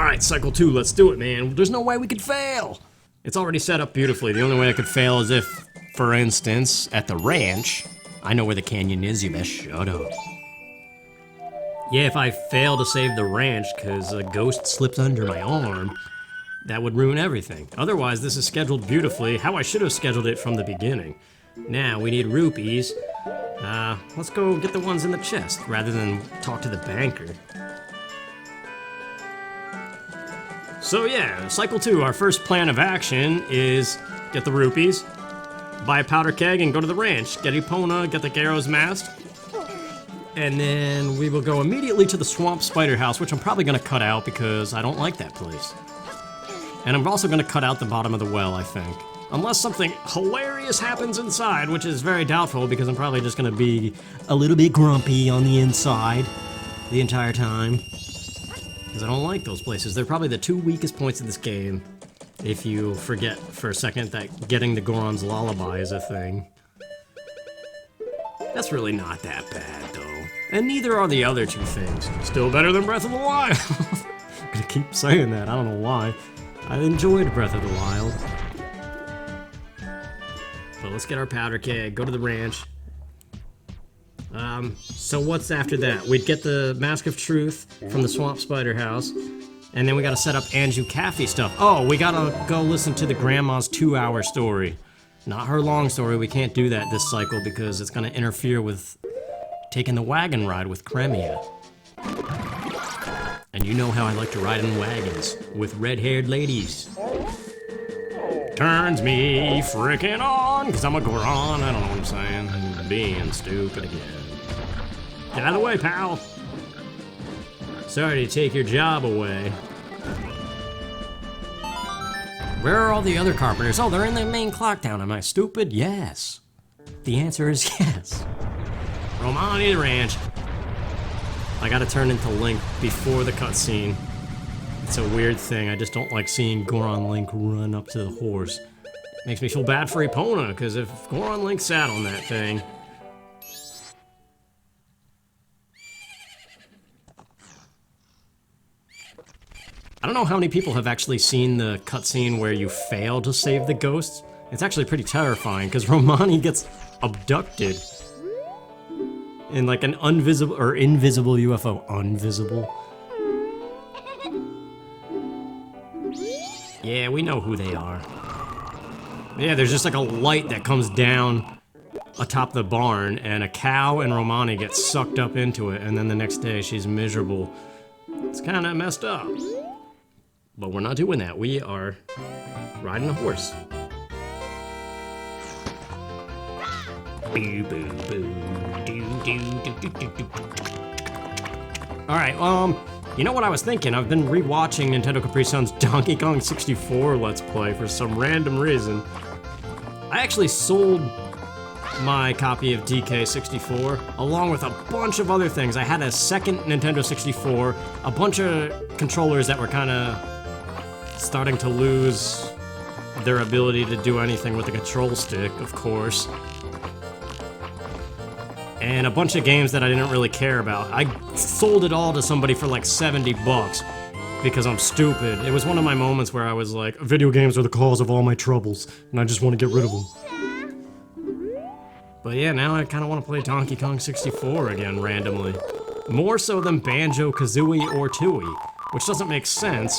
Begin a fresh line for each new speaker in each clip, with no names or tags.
Alright, cycle 2, let's do it, man. There's no way we could fail. It's already set up beautifully. The only way I could fail is if, for instance, at the ranch, I know where the canyon is, you best shut up. Yeah, if I fail to save the ranch because a ghost slipped under my arm, that would ruin everything. Otherwise, this is scheduled beautifully, how I should have scheduled it from the beginning. Now, we need rupees. Let's go get the ones in the chest, rather than talk to the banker. So yeah, cycle 2, our first plan of action is get the rupees, buy a powder keg, and go to the ranch. Get Epona, get the Gyro's mask, and then we will go immediately to the swamp spider house, which I'm probably gonna cut out because I don't like that place. And I'm also gonna cut out the bottom of the well, I think. Unless something hilarious happens inside, which is very doubtful because I'm probably just gonna be a little bit grumpy on the inside the entire time. Because I don't like those places. They're probably the 2 weakest points in this game. If you forget for a second that getting the Goron's lullaby is a thing. That's really not that bad, though. And neither are the other two things. Still better than Breath of the Wild. I'm gonna keep saying that, I don't know why. I enjoyed Breath of the Wild. But let's get our powder keg, go to the ranch. So what's after that? We'd get the Mask of Truth from the Swamp Spider house, and then we gotta set up Anju Kafei stuff. Oh, we gotta go listen to the grandma's 2-hour story. Not her long story, we can't do that this cycle because it's gonna interfere with taking the wagon ride with Cremia. And you know how I like to ride in wagons, with red-haired ladies. Turns me frickin' on, cause I'm a Goron, I don't know what I'm saying. I'm being stupid again. Get out of the way, pal. Sorry to take your job away. Where are all the other carpenters? Oh, they're in the main clock tower. Am I stupid? Yes. The answer is yes. Romani the ranch. I gotta turn into Link before the cutscene. It's a weird thing. I just don't like seeing Goron Link run up to the horse. Makes me feel bad for Epona, because if Goron Link sat on that thing... I don't know how many people have actually seen the cutscene where you fail to save the ghosts. It's actually pretty terrifying, because Romani gets abducted in like an invisible UFO. Invisible? Yeah, we know who they are. Yeah, there's just like a light that comes down atop the barn, and a cow and Romani get sucked up into it, and then the next day she's miserable. It's kinda messed up. But we're not doing that. We are riding a horse. Alright, you know what I was thinking? I've been rewatching Nintendo Capri Sun's Donkey Kong 64 Let's Play for some random reason. I actually sold my copy of DK64 along with a bunch of other things. I had a second Nintendo 64, a bunch of controllers that were kind of starting to lose their ability to do anything with the control stick, of course. And a bunch of games that I didn't really care about. I sold it all to somebody for like 70 bucks because I'm stupid. It was one of my moments where I was like, video games are the cause of all my troubles, and I just want to get rid of them. But yeah, now I kind of want to play Donkey Kong 64 again randomly. More so than Banjo-Kazooie or Tooie, which doesn't make sense.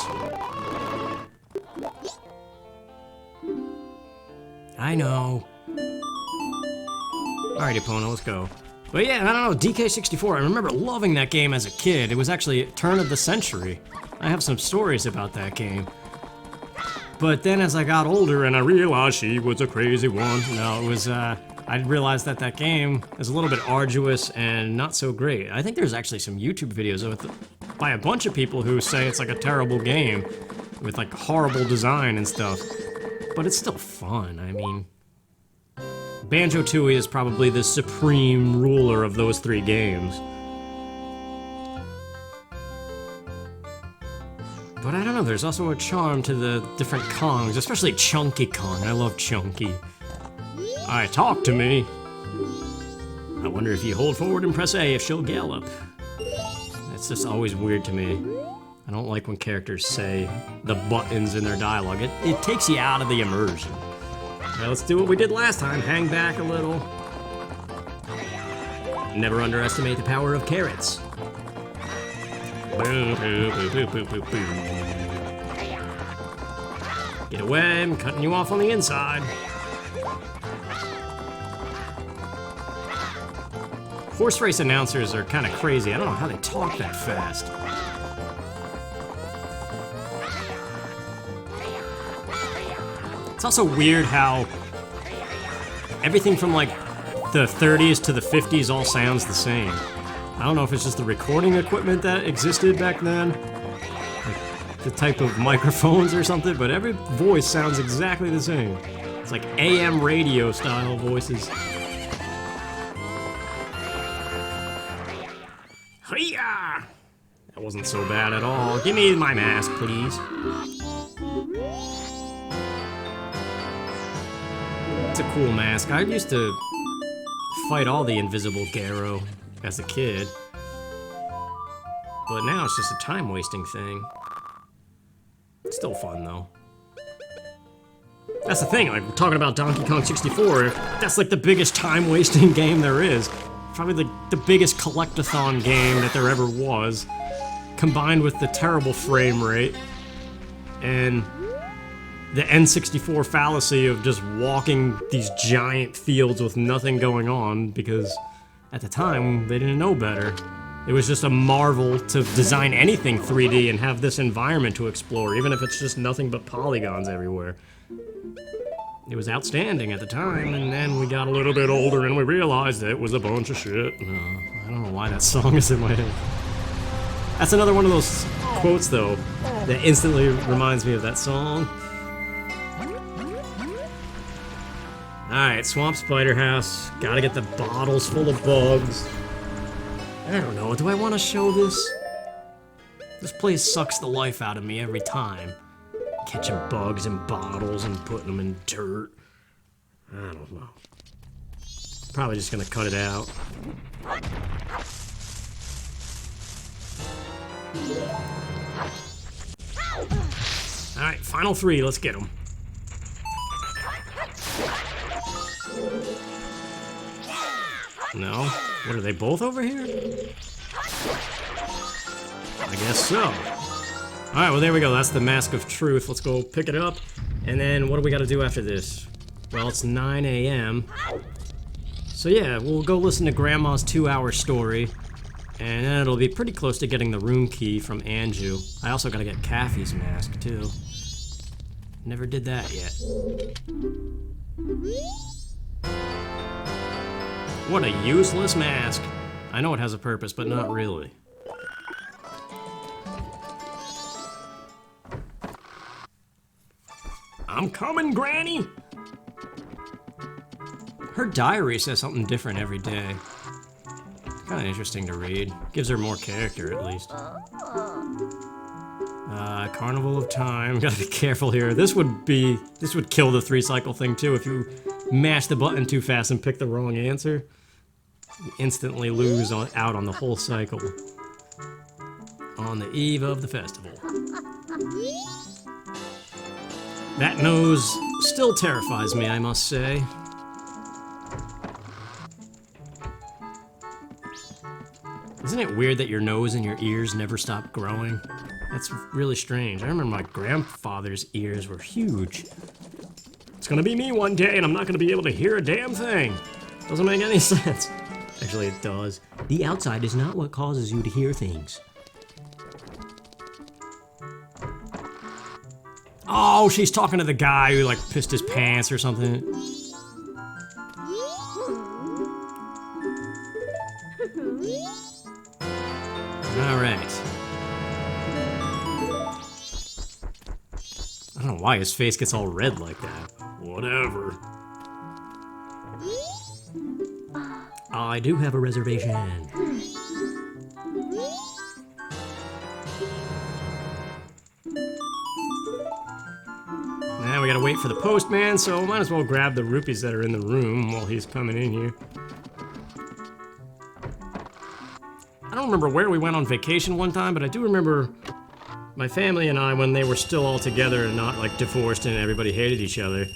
I know. Alright, Epona, let's go. But yeah, I don't know, DK64, I remember loving that game as a kid. It was actually turn of the century. I have some stories about that game. But then as I got older and I realized she was a crazy one, no, it was, I realized that that game is a little bit arduous and not so great. I think there's actually some YouTube videos of it by a bunch of people who say it's like a terrible game with like horrible design and stuff. But it's still fun, I mean... Banjo-Tooie is probably the supreme ruler of those three games. But I don't know, there's also a charm to the different Kongs, especially Chunky Kong. I love Chunky. Alright, talk to me. I wonder if you hold forward and press A if she'll gallop. It's just always weird to me. I don't like when characters say the buttons in their dialogue. It takes you out of the immersion. Alright, let's do what we did last time. Hang back a little. Never underestimate the power of carrots. Boom, boom, boom, boom, boom, boom, boom. Get away, I'm cutting you off on the inside. Horse race announcers are kind of crazy. I don't know how they talk that fast. It's also weird how everything from like the 30s to the 50s all sounds the same. I don't know if it's just the recording equipment that existed back then, like the type of microphones or something, but every voice sounds exactly the same. It's like AM radio style voices. Hiya! That wasn't so bad at all. Give me my mask, please. It's a cool mask. I used to fight all the invisible Garo as a kid, but now it's just a time-wasting thing. It's still fun, though. That's the thing, like, we're talking about Donkey Kong 64, that's like the biggest time-wasting game there is. Probably the biggest collectathon game that there ever was, combined with the terrible frame rate, and the N64 fallacy of just walking these giant fields with nothing going on, because at the time, they didn't know better. It was just a marvel to design anything 3D and have this environment to explore, even if it's just nothing but polygons everywhere. It was outstanding at the time, and then we got a little bit older and we realized it was a bunch of shit. I don't know why that song is in my head. That's another one of those quotes, though, that instantly reminds me of that song. Alright, Swamp Spider House. Gotta get the bottles full of bugs. I don't know, do I want to show this? This place sucks the life out of me every time. Catching bugs in bottles and putting them in dirt. I don't know. Probably just gonna cut it out. Alright, final three, let's get them. No? What, are they both over here? I guess so. Alright, well there we go, that's the Mask of Truth. Let's go pick it up. And then what do we gotta do after this? Well, it's 9 a.m. So yeah, we'll go listen to Grandma's 2-hour story. And then it'll be pretty close to getting the room key from Anju. I also gotta get Kafei's mask, too. Never did that yet. What a useless mask. I know it has a purpose, but not really. I'm coming, Granny! Her diary says something different every day. Kind of interesting to read. Gives her more character, at least. Carnival of Time. Gotta be careful here. This would kill the 3-cycle thing, too. If you mash the button too fast and pick the wrong answer, you instantly lose out on the whole cycle. On the eve of the festival. That nose still terrifies me, I must say. Isn't it weird that your nose and your ears never stop growing? That's really strange. I remember my grandfather's ears were huge. It's gonna be me one day and I'm not gonna be able to hear a damn thing. Doesn't make any sense. Actually, it does. The outside is not what causes you to hear things. Oh, she's talking to the guy who, like, pissed his pants or something. Alright. I don't know why his face gets all red like that. Whatever. I do have a reservation. Now we gotta wait for the postman, so might as well grab the rupees that are in the room while he's coming in here. I don't remember where we went on vacation one time, but I do remember My family and I, when they were still all together and not like divorced and everybody hated each other,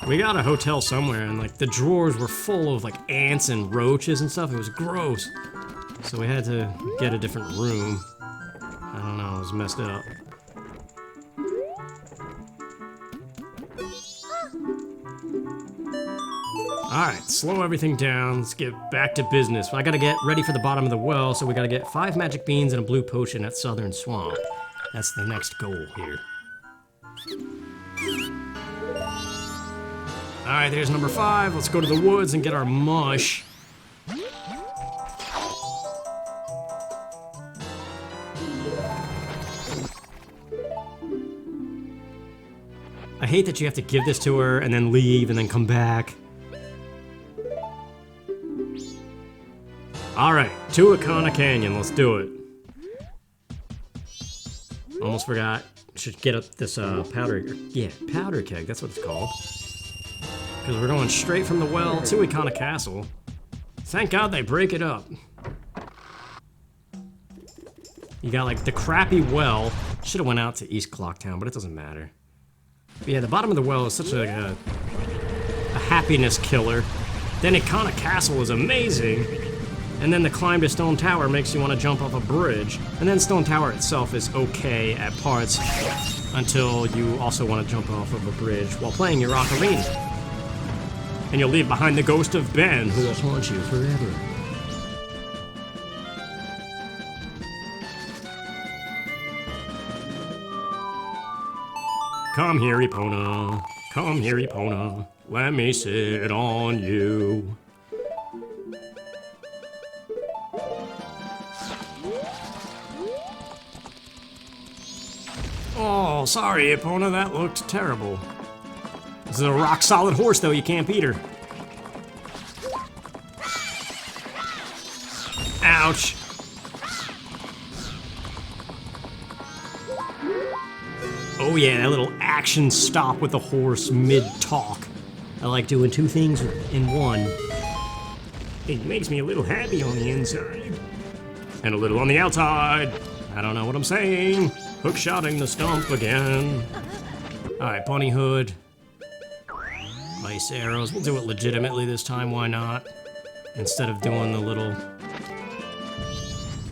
we got a hotel somewhere and like the drawers were full of like ants and roaches and stuff. It was gross. So we had to get a different room. I don't know, it was messed up. Alright, slow everything down. Let's get back to business. I gotta get ready for the bottom of the well, so we gotta get 5 magic beans and a blue potion at Southern Swamp. That's the next goal here. Alright, there's number 5. Let's go to the woods and get our mush. I hate that you have to give this to her and then leave and then come back. Alright, to Ikana Canyon, let's do it. Almost forgot. Should get up this powder keg, that's what it's called. Because we're going straight from the well to Ikana Castle. Thank God they break it up. You got like the crappy well. Should have went out to East Clocktown, but it doesn't matter. But yeah, the bottom of the well is such a happiness killer. Then Ikana Castle is amazing. And then the climb to Stone Tower makes you want to jump off a bridge. And then Stone Tower itself is okay at parts until you also want to jump off of a bridge while playing your ocarina. And you'll leave behind the ghost of Ben, who will haunt you forever. Come here, Epona. Come here, Epona. Let me sit on you. Oh, sorry, Epona, that looked terrible. This is a rock-solid horse, though. You can't beat her. Ouch. Oh yeah, that little action stop with the horse mid-talk. I like doing 2 things in one. It makes me a little happy on the inside. And a little on the outside. I don't know what I'm saying. Hook-shotting the stump again. Alright, bunny hood. Ice arrows. We'll do it legitimately this time, why not? Instead of doing the little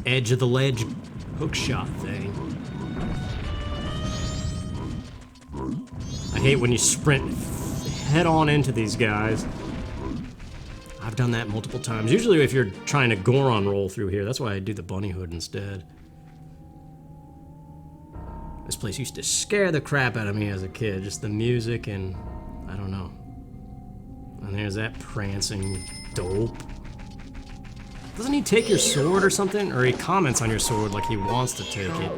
edge of the ledge hookshot thing. I hate when you sprint head on into these guys. I've done that multiple times. Usually if you're trying to Goron roll through here, that's why I do the bunny hood instead. This place used to scare the crap out of me as a kid. Just the music and I don't know. And there's that prancing dope. Doesn't he take your sword or something? Or he comments on your sword like he wants to take it.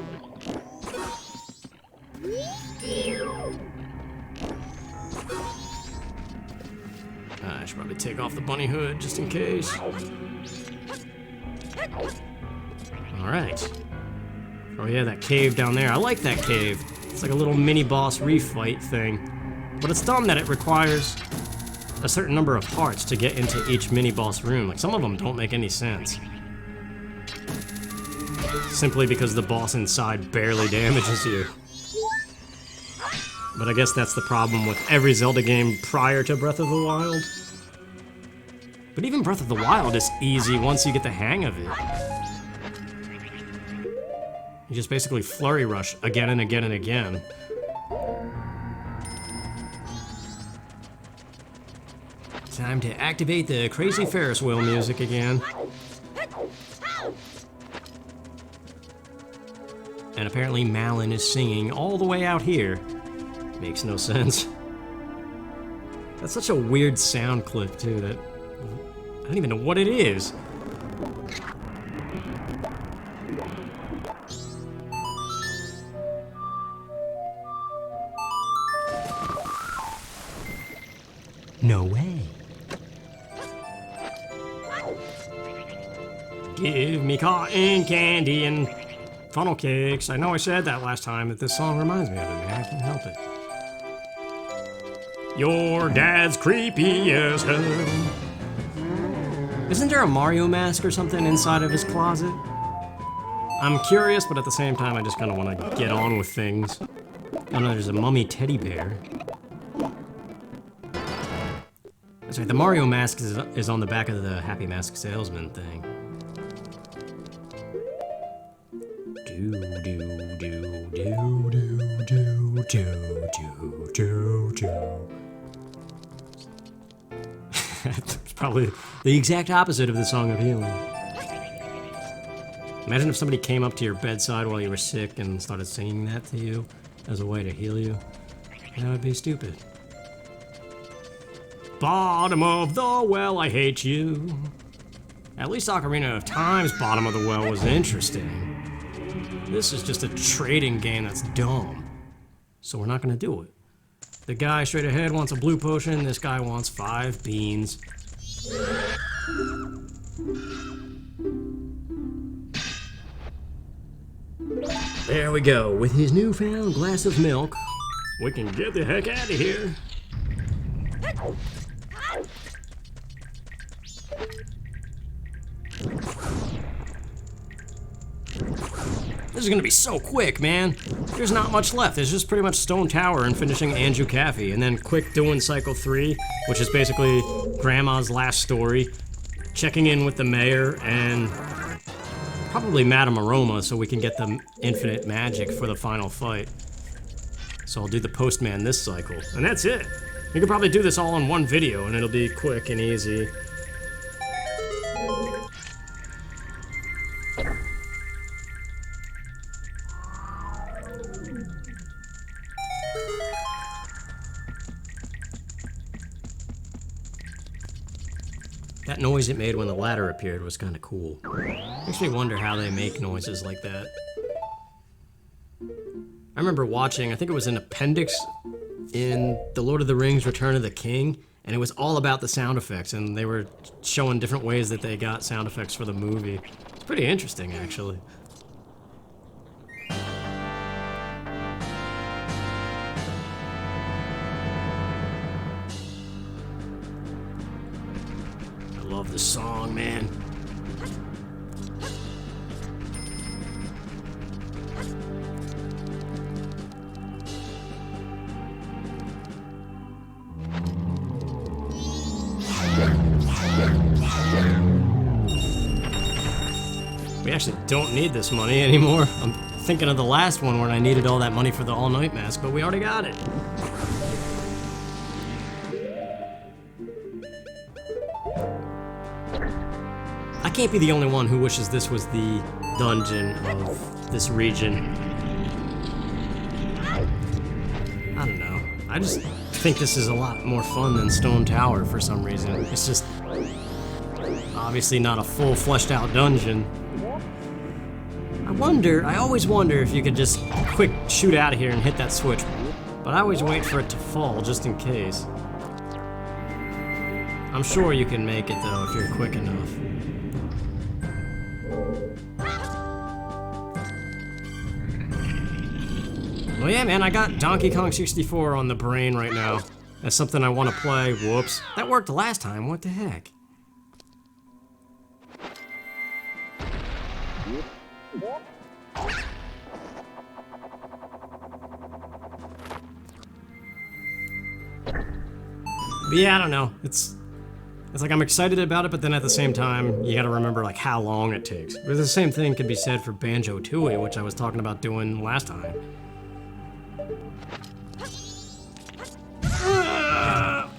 I should probably take off the bunny hood just in case. Alright. Oh yeah, that cave down there. I like that cave. It's like a little mini boss refight thing. But it's dumb that it requires a certain number of hearts to get into each mini boss room. Like some of them don't make any sense. Simply because the boss inside barely damages you. But I guess that's the problem with every Zelda game prior to Breath of the Wild. But even Breath of the Wild is easy once you get the hang of it. You just basically flurry rush again and again and again. Time to activate the crazy Ferris wheel music again. And apparently Malin is singing all the way out here. Makes no sense. That's such a weird sound clip too that I don't even know what it is. No way. Give me cotton candy and funnel cakes. I know I said that last time, but this song reminds me of it, man. I can't help it. Your dad's creepy as hell. Isn't there a Mario mask or something inside of his closet? I'm curious, but at the same time, I just kind of want to get on with things. Oh no, there's a mummy teddy bear. That's right, the Mario mask is on the back of the Happy Mask Salesman thing. Do do do do do do do do do do. It's probably the exact opposite of the Song of Healing. Imagine if somebody came up to your bedside while you were sick and started singing that to you as a way to heal you. That would be stupid. Bottom of the well, I hate you. At least Ocarina of Time's Bottom of the Well was interesting. This is just a trading game that's dumb. So we're not gonna do it. The guy straight ahead wants a blue potion, this guy wants 5 beans. There we go. With his newfound glass of milk, we can get the heck out of here. This is gonna be so quick, man. There's not much left. There's just pretty much Stone Tower and finishing Anju Kafei, and then quick doing Cycle 3, which is basically Grandma's last story, checking in with the mayor, and probably Madame Aroma so we can get the infinite magic for the final fight. So I'll do the Postman this cycle, and that's it. You could probably do this all in one video, and it'll be quick and easy. That noise it made when the ladder appeared was kind of cool. Makes me wonder how they make noises like that. I remember watching, I think it was an appendix in The Lord of the Rings Return of the King, and it was all about the sound effects, and they were showing different ways that they got sound effects for the movie. It's pretty interesting, actually. I love this song, man. We actually don't need this money anymore. I'm thinking of the last one when I needed all that money for the all-night mask, but we already got it. I can't be the only one who wishes this was the dungeon of this region. I don't know. I just think this is a lot more fun than Stone Tower for some reason. It's just obviously not a full fleshed out dungeon. I always wonder if you could just quick shoot out of here and hit that switch, but I always wait for it to fall just in case. I'm sure you can make it though if you're quick enough. Well yeah man, I got Donkey Kong 64 on the brain right now. That's something I want to play. Whoops. That worked last time, what the heck? But yeah, I don't know. It's like I'm excited about it, but then at the same time, you gotta remember like how long it takes. But the same thing could be said for Banjo-Tooie, which I was talking about doing last time.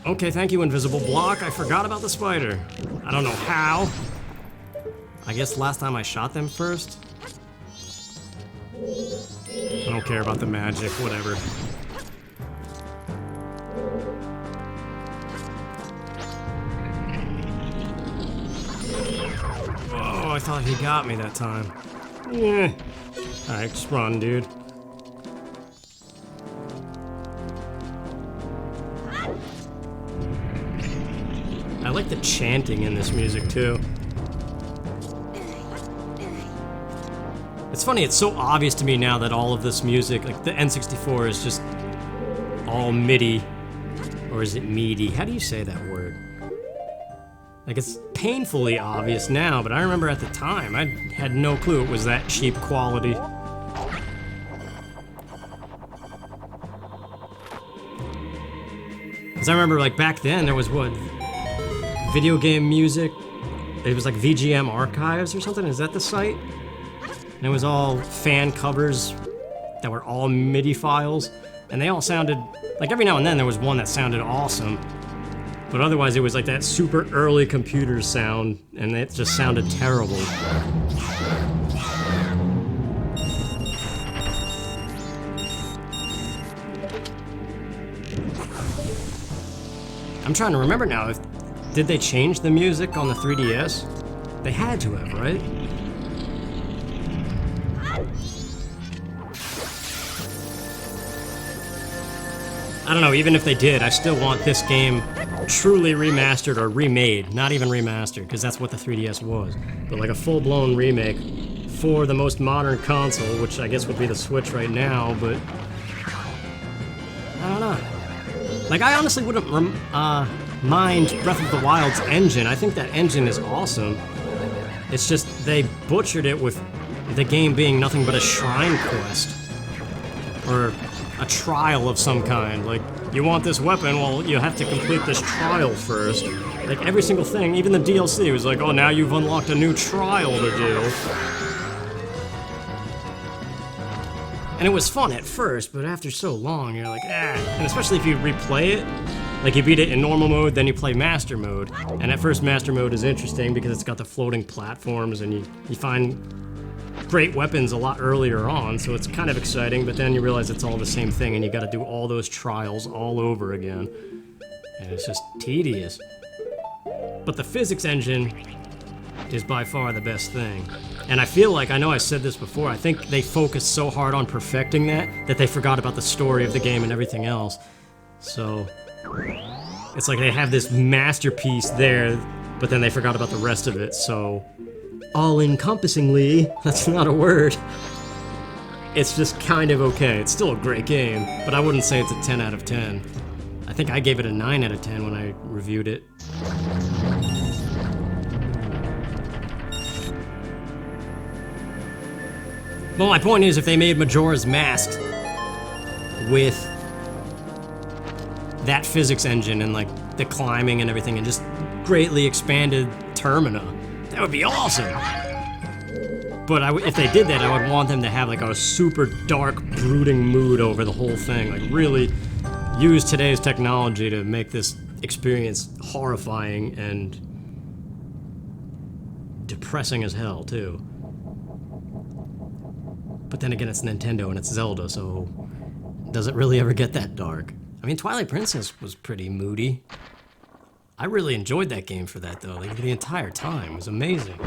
Okay, thank you, invisible block. I forgot about the spider. I don't know how. I guess last time I shot them first. I don't care about the magic, whatever. Oh, I thought he got me that time. Yeah. Alright, just run, dude. I like the chanting in this music, too. It's funny, it's so obvious to me now that all of this music, like the N64 is just all MIDI. Or is it MIDI? How do you say that word? Like, it's painfully obvious now, but I remember at the time, I had no clue it was that cheap quality. Because I remember, like, back then, there was, what, video game music? It was like VGM Archives or something? Is that the site? And it was all fan covers that were all MIDI files, and they all sounded, like, every now and then there was one that sounded awesome. But otherwise, it was like that super early computer sound, and it just sounded terrible. I'm trying to remember now, did they change the music on the 3DS? They had to have, right? I don't know, even if they did, I still want this game truly remastered or remade, not even remastered, because that's what the 3DS was. But like a full-blown remake for the most modern console, which I guess would be the Switch right now, but I don't know. Like, I honestly wouldn't mind Breath of the Wild's engine. I think that engine is awesome. It's just they butchered it with the game being nothing but a shrine quest. Or a trial of some kind. Like, you want this weapon, well, you have to complete this trial first. Like, every single thing, even the DLC was like, oh, now you've unlocked a new trial to do. And it was fun at first, but after so long, you're like, ah. And especially if you replay it, like you beat it in normal mode, then you play master mode. And at first, master mode is interesting because it's got the floating platforms and you find great weapons a lot earlier on, so it's kind of exciting, but then you realize it's all the same thing and you gotta do all those trials all over again. And it's just tedious. But the physics engine is by far the best thing. And I feel like, I know I said this before, I think they focused so hard on perfecting that they forgot about the story of the game and everything else. So it's like they have this masterpiece there, but then they forgot about the rest of it, so all-encompassingly, that's not a word, it's just kind of okay. It's still a great game, but I wouldn't say it's a 10 out of 10. I think I gave it a 9 out of 10 when I reviewed it. Well, my point is, if they made Majora's Mask with that physics engine and like the climbing and everything and just greatly expanded Termina, that would be awesome. But if they did that, I would want them to have like a super dark, brooding mood over the whole thing. Like really use today's technology to make this experience horrifying and depressing as hell, too. But then again, it's Nintendo and it's Zelda, so does it really ever get that dark? I mean, Twilight Princess was pretty moody. I really enjoyed that game for that, though. Like, the entire time. It was amazing.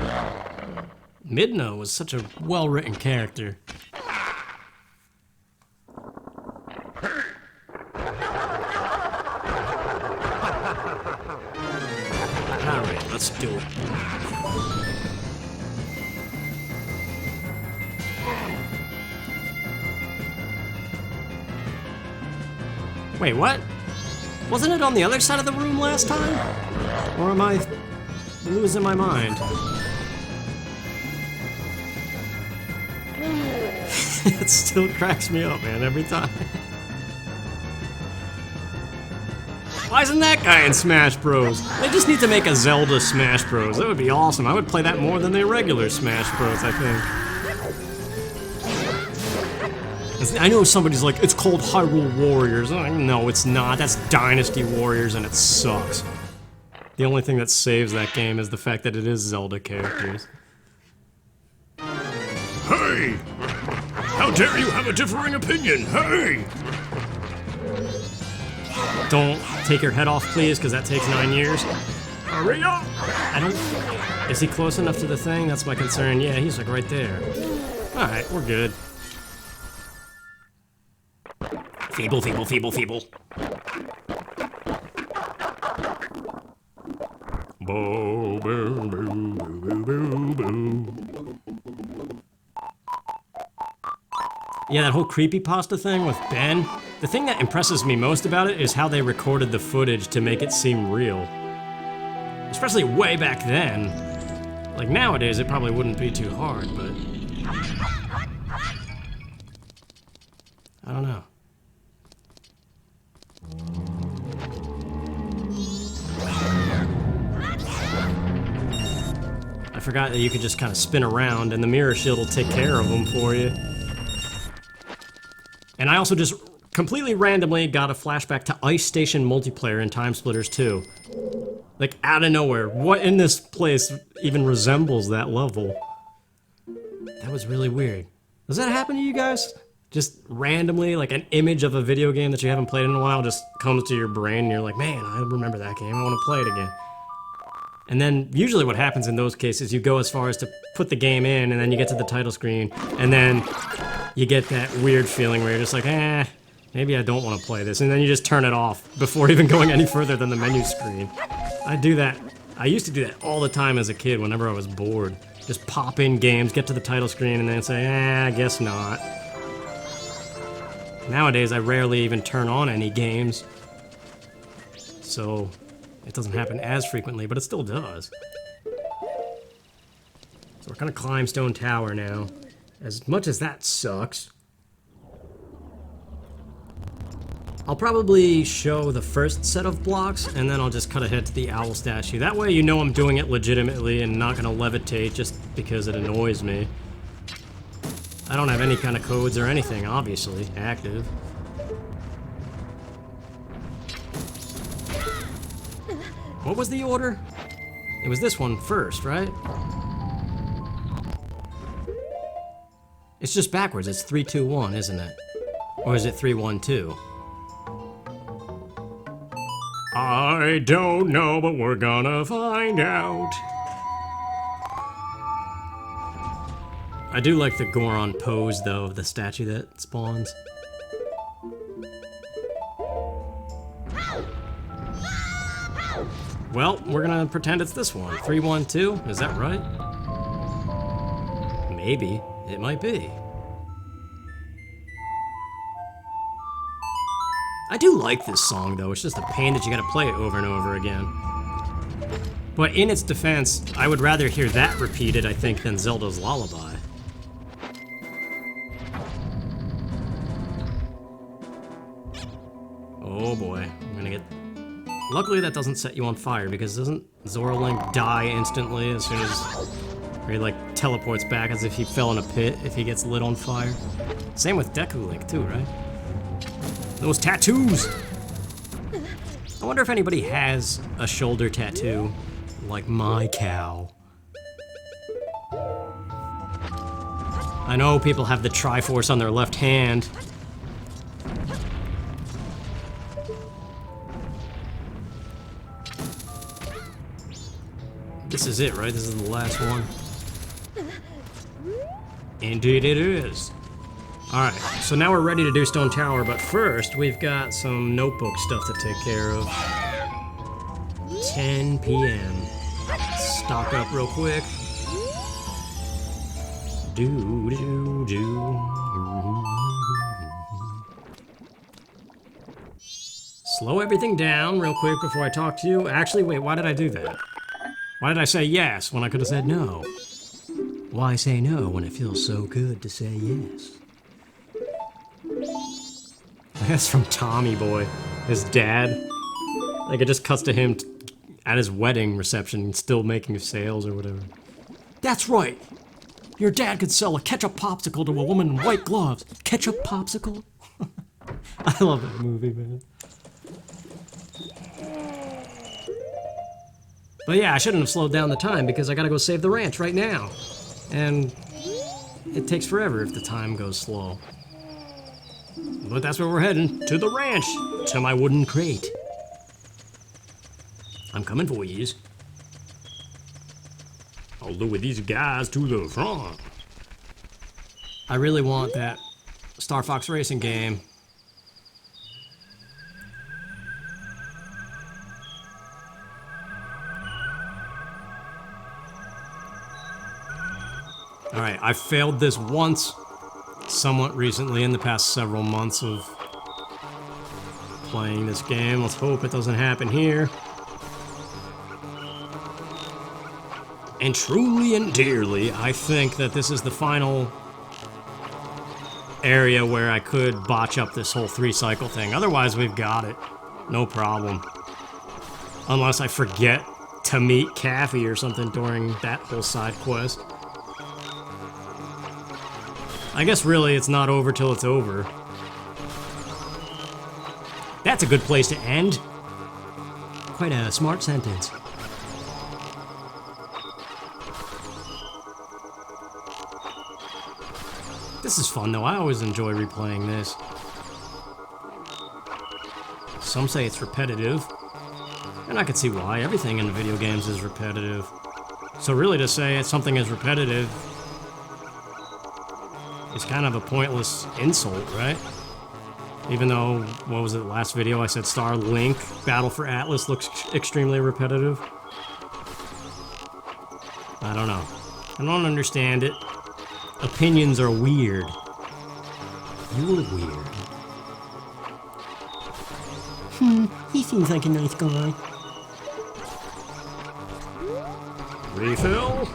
Midna was such a well-written character. Alright, let's do it. Wait, what? Wasn't it on the other side of the room last time? Or am I losing my mind? It still cracks me up, man, every time. Why isn't that guy in Smash Bros? They just need to make a Zelda Smash Bros. That would be awesome. I would play that more than the regular Smash Bros, I think. I know somebody's like, it's called Hyrule Warriors. I'm like, no, it's not. That's Dynasty Warriors, and it sucks. The only thing that saves that game is the fact that it is Zelda characters. Hey! How dare you have a differing opinion? Hey! Don't take your head off, please, because that takes 9 years. Hurry up! I don't... Is he close enough to the thing? That's my concern. Yeah, he's like right there. Alright, we're good. Feeble, feeble, feeble, feeble. Bo, boo, boo, boo, boo, boo. Yeah, that whole creepypasta thing with Ben. The thing that impresses me most about it is how they recorded the footage to make it seem real. As Especially way back then. Like nowadays, it probably wouldn't be too hard, but I don't know. I forgot that you could just kind of spin around and the mirror shield will take care of them for you. And I also just completely randomly got a flashback to Ice Station multiplayer in Time Splitters 2. Like, out of nowhere. What in this place even resembles that level? That was really weird. Does that happen to you guys? Just randomly, like an image of a video game that you haven't played in a while just comes to your brain and you're like, man, I remember that game, I want to play it again. And then usually what happens in those cases, you go as far as to put the game in and then you get to the title screen and then you get that weird feeling where you're just like, maybe I don't want to play this. And then you just turn it off before even going any further than the menu screen. I do that. I used to do that all the time as a kid whenever I was bored. Just pop in games, get to the title screen, and then say, I guess not. Nowadays, I rarely even turn on any games. So, it doesn't happen as frequently, but it still does. So we're gonna climb Stone Tower now. As much as that sucks. I'll probably show the first set of blocks, and then I'll just cut ahead to the owl statue. That way you know I'm doing it legitimately and not gonna levitate just because it annoys me. I don't have any kind of codes or anything, obviously, active. What was the order? It was this one first, right? It's just backwards, it's 3, 2, 1, isn't it? Or is it 3, 1, 2? I don't know, but we're gonna find out. I do like the Goron pose, though, of the statue that spawns. Well, we're gonna pretend it's this one. 3, 1, 2, is that right? Maybe. It might be. I do like this song, though. It's just a pain that you gotta play it over and over again. But in its defense, I would rather hear that repeated, I think, than Zelda's Lullaby. Oh boy, I'm gonna get... Luckily that doesn't set you on fire, because doesn't Zora Link die instantly as soon as... Or he, like, teleports back as if he fell in a pit if he gets lit on fire? Same with Deku Link, too, right? Those tattoos! I wonder if anybody has a shoulder tattoo like my cow. I know people have the Triforce on their left hand. This is it, right? This is the last one. Indeed it is. Alright, so now we're ready to do Stone Tower, but first we've got some notebook stuff to take care of. 10 p.m. Stock up real quick. Slow everything down real quick before I talk to you. Actually, wait, why did I do that? Why did I say yes when I could have said no? Why say no when it feels so good to say yes? That's from Tommy Boy, his dad. Like, it just cuts to him at his wedding reception, still making sales or whatever. That's right! Your dad could sell a ketchup popsicle to a woman in white gloves. Ketchup popsicle? I love that movie, man. But yeah, I shouldn't have slowed down the time because I gotta go save the ranch right now. And it takes forever if the time goes slow. But that's where we're heading, to the ranch, to my wooden crate. I'm coming for yous. I'll lure these guys to the front. I really want that Star Fox Racing game. Alright, I failed this once, somewhat recently in the past several months of playing this game. Let's hope it doesn't happen here. And truly and dearly, I think that this is the final area where I could botch up this whole 3-cycle thing. Otherwise, we've got it. No problem. Unless I forget to meet Kafei or something during that whole side quest. I guess really it's not over till it's over. That's a good place to end. Quite a smart sentence. This is fun though, I always enjoy replaying this. Some say it's repetitive, and I can see why. Everything in video games is repetitive. So really to say something is repetitive is kind of a pointless insult, right? Even though, what was it, last video I said Star Link Battle for Atlas looks extremely repetitive. I don't know. I don't understand it. Opinions are weird. You're weird. He seems like a nice guy. Refill?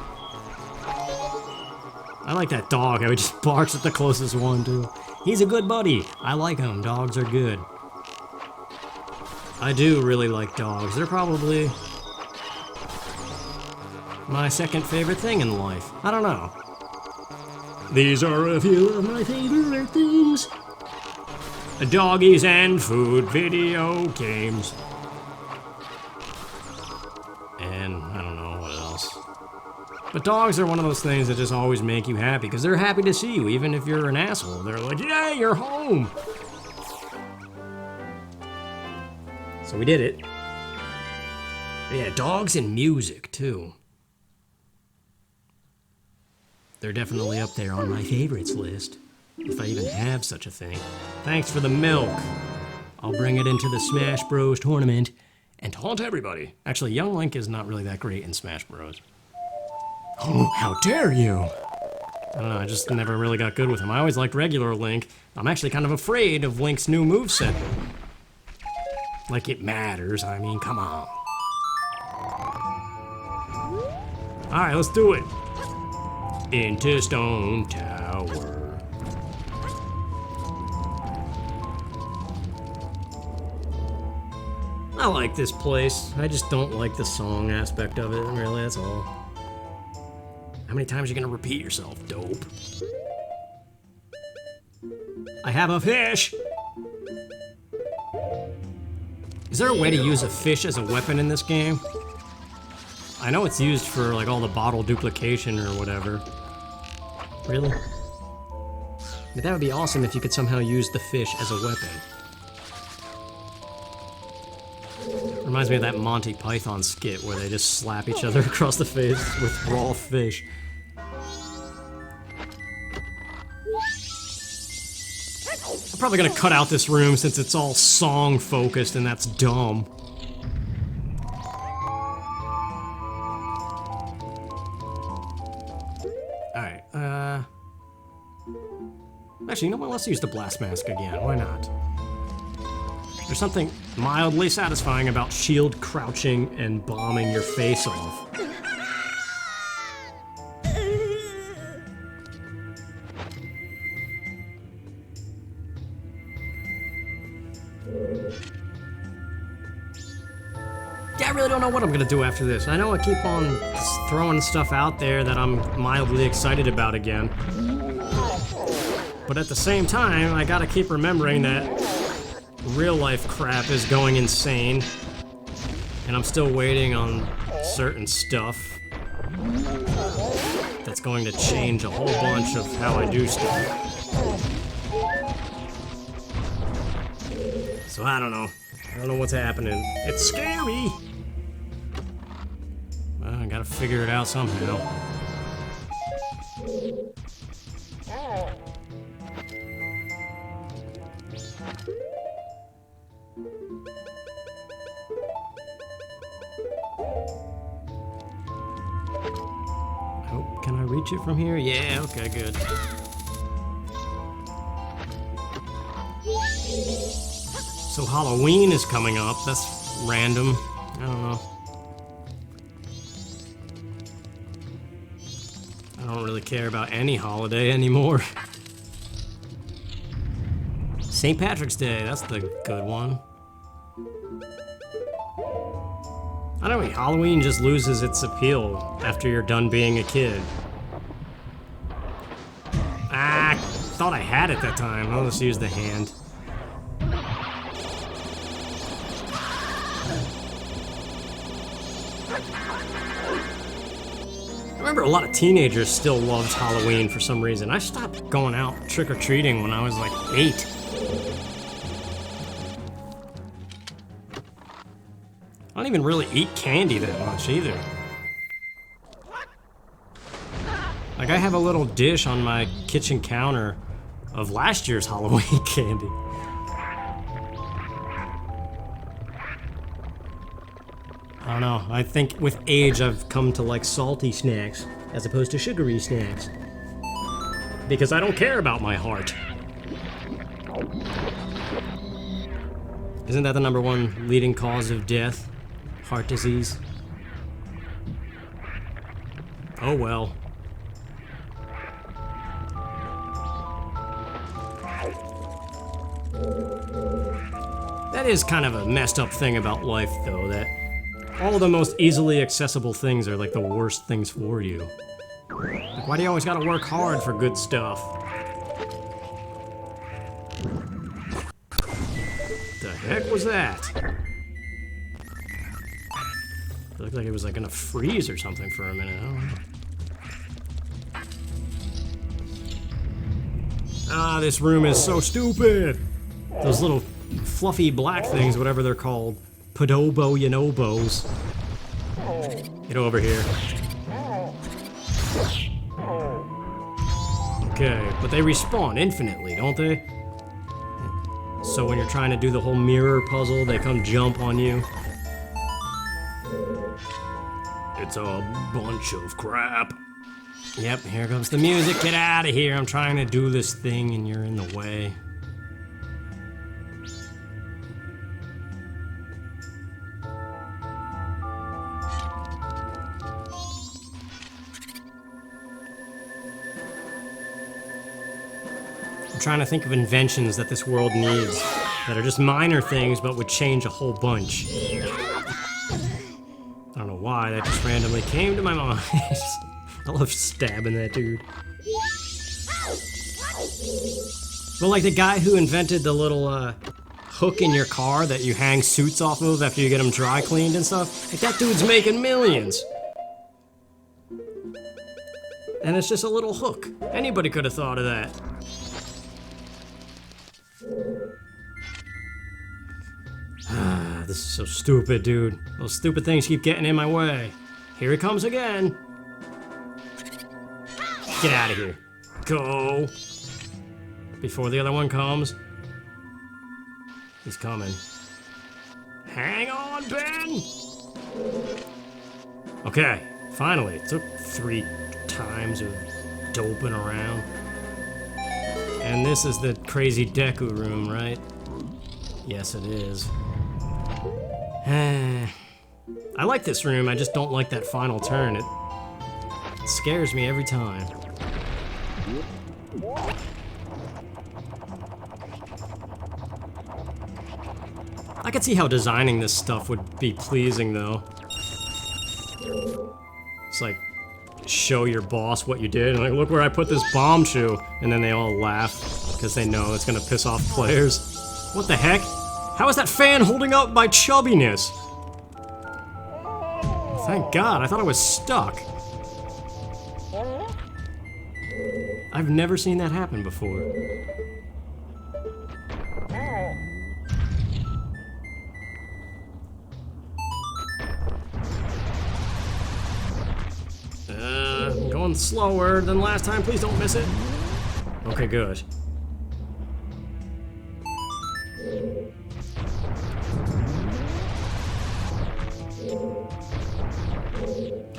I like that dog, how he just barks at the closest one, too. He's a good buddy. I like him. Dogs are good. I do really like dogs. They're probably my second favorite thing in life. I don't know. These are a few of my favorite things. Doggies and food, video games. And I don't know what else. But dogs are one of those things that just always make you happy, because they're happy to see you, even if you're an asshole. They're like, yay, you're home! So we did it. But yeah, dogs and music, too. They're definitely up there on my favorites list, if I even have such a thing. Thanks for the milk. I'll bring it into the Smash Bros. Tournament and taunt everybody. Actually, young Link is not really that great in Smash Bros. Oh, how dare you! I don't know, I just never really got good with him. I always liked regular Link. I'm actually kind of afraid of Link's new moveset. Like it matters, I mean, come on. Alright, let's do it. Into Stone Tower. I like this place. I just don't like the song aspect of it, really, that's all. How many times are you gonna repeat yourself, dope? I have a fish! Is there a way to use a fish as a weapon in this game? I know it's used for like all the bottle duplication or whatever. Really? But that would be awesome if you could somehow use the fish as a weapon. Reminds me of that Monty Python skit where they just slap each other across the face with raw fish. I'm probably gonna cut out this room since it's all song focused and that's dumb. Actually, you know what? Let's use the blast mask again. Why not? There's something mildly satisfying about shield crouching and bombing your face off. Yeah, I really don't know what I'm gonna do after this. I know I keep on throwing stuff out there that I'm mildly excited about again. But at the same time, I gotta keep remembering that real life crap is going insane. And I'm still waiting on certain stuff that's going to change a whole bunch of how I do stuff. So I don't know. I don't know what's happening. It's scary! Well, I gotta figure it out somehow. Oh, can I reach it from here? Yeah, okay, good. So Halloween is coming up. That's random. I don't know. I don't really care about any holiday anymore. St. Patrick's Day, that's the good one. I don't know, Halloween just loses its appeal after you're done being a kid. Ah, thought I had it that time. I'll just use the hand. I remember a lot of teenagers still loved Halloween for some reason. I stopped going out trick-or-treating when I was like 8. I don't even really eat candy that much either. Like, I have a little dish on my kitchen counter of last year's Halloween candy. I don't know, I think with age I've come to like salty snacks as opposed to sugary snacks. Because I don't care about my heart. Isn't that the #1 leading cause of death? Heart disease? Oh well. That is kind of a messed up thing about life though, that all the most easily accessible things are like the worst things for you. Like, why do you always gotta work hard for good stuff? The heck was that? It looked like it was like gonna freeze or something for a minute. I don't know. Ah, this room is so stupid! Those little fluffy black things, whatever they're called. Podobo Yanobos. Get over here. Okay, but they respawn infinitely, don't they? So when you're trying to do the whole mirror puzzle, they come jump on you. It's a bunch of crap. Yep, here comes the music. Get out of here. I'm trying to do this thing and you're in the way. I'm trying to think of inventions that this world needs that are just minor things but would change a whole bunch. I don't know why, that just randomly came to my mind. I love stabbing that dude. Well, like the guy who invented the little hook in your car that you hang suits off of after you get them dry cleaned and stuff. Like, that dude's making millions. And it's just a little hook. Anybody could have thought of that. This is so stupid, dude. Those stupid things keep getting in my way. Here he comes again. Get out of here. Go. Before the other one comes. He's coming. Hang on, Ben! Okay, finally. It took 3 times of doping around. And this is the crazy Deku Room, right? Yes, it is. I like this room, I just don't like that final turn. It scares me every time. I could see how designing this stuff would be pleasing, though. It's like, show your boss what you did, and like, look where I put this bomb shoe, and then they all laugh, because they know it's gonna piss off players. What the heck? How is that fan holding up my chubbiness? Thank God, I thought I was stuck. I've never seen that happen before. I'm going slower than last time, please don't miss it. Okay, good.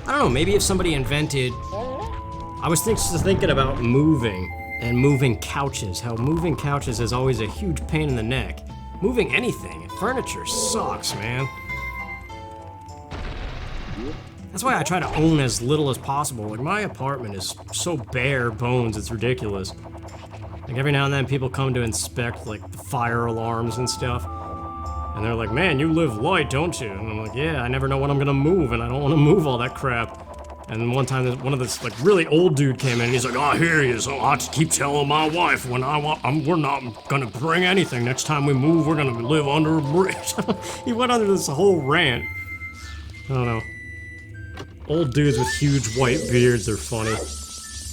I don't know, maybe if somebody invented... I was thinking about moving, and moving couches. How moving couches is always a huge pain in the neck. Moving anything, furniture sucks, man. That's why I try to own as little as possible. Like, my apartment is so bare bones, it's ridiculous. Like, every now and then people come to inspect, like, the fire alarms and stuff. And they're like, man, you live light, don't you? And I'm like, yeah, I never know when I'm gonna move, and I don't want to move all that crap. And then one time, one of this, like, really old dude came in, and he's like, oh, I hear you, so I keep telling my wife when we're not gonna bring anything. Next time we move, we're gonna live under a bridge. He went under this whole rant. I don't know. Old dudes with huge white beards are funny.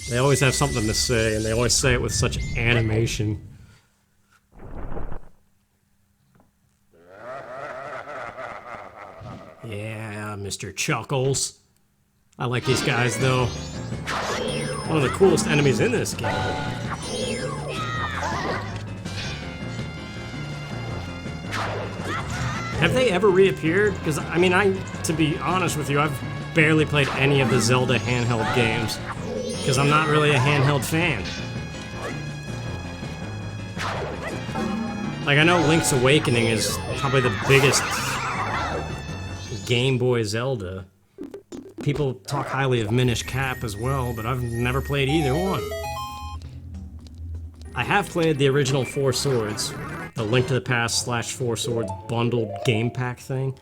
They always have something to say, and they always say it with such animation. Yeah, Mr. Chuckles. I like these guys, though. One of the coolest enemies in this game. Have they ever reappeared? Because, I mean, to be honest with you, I've barely played any of the Zelda handheld games. Because I'm not really a handheld fan. Like, I know Link's Awakening is probably the biggest Game Boy Zelda. People talk highly of Minish Cap as well, but I've never played either one. I have played the original Four Swords, the Link to the Past / Four Swords bundled game pack thing.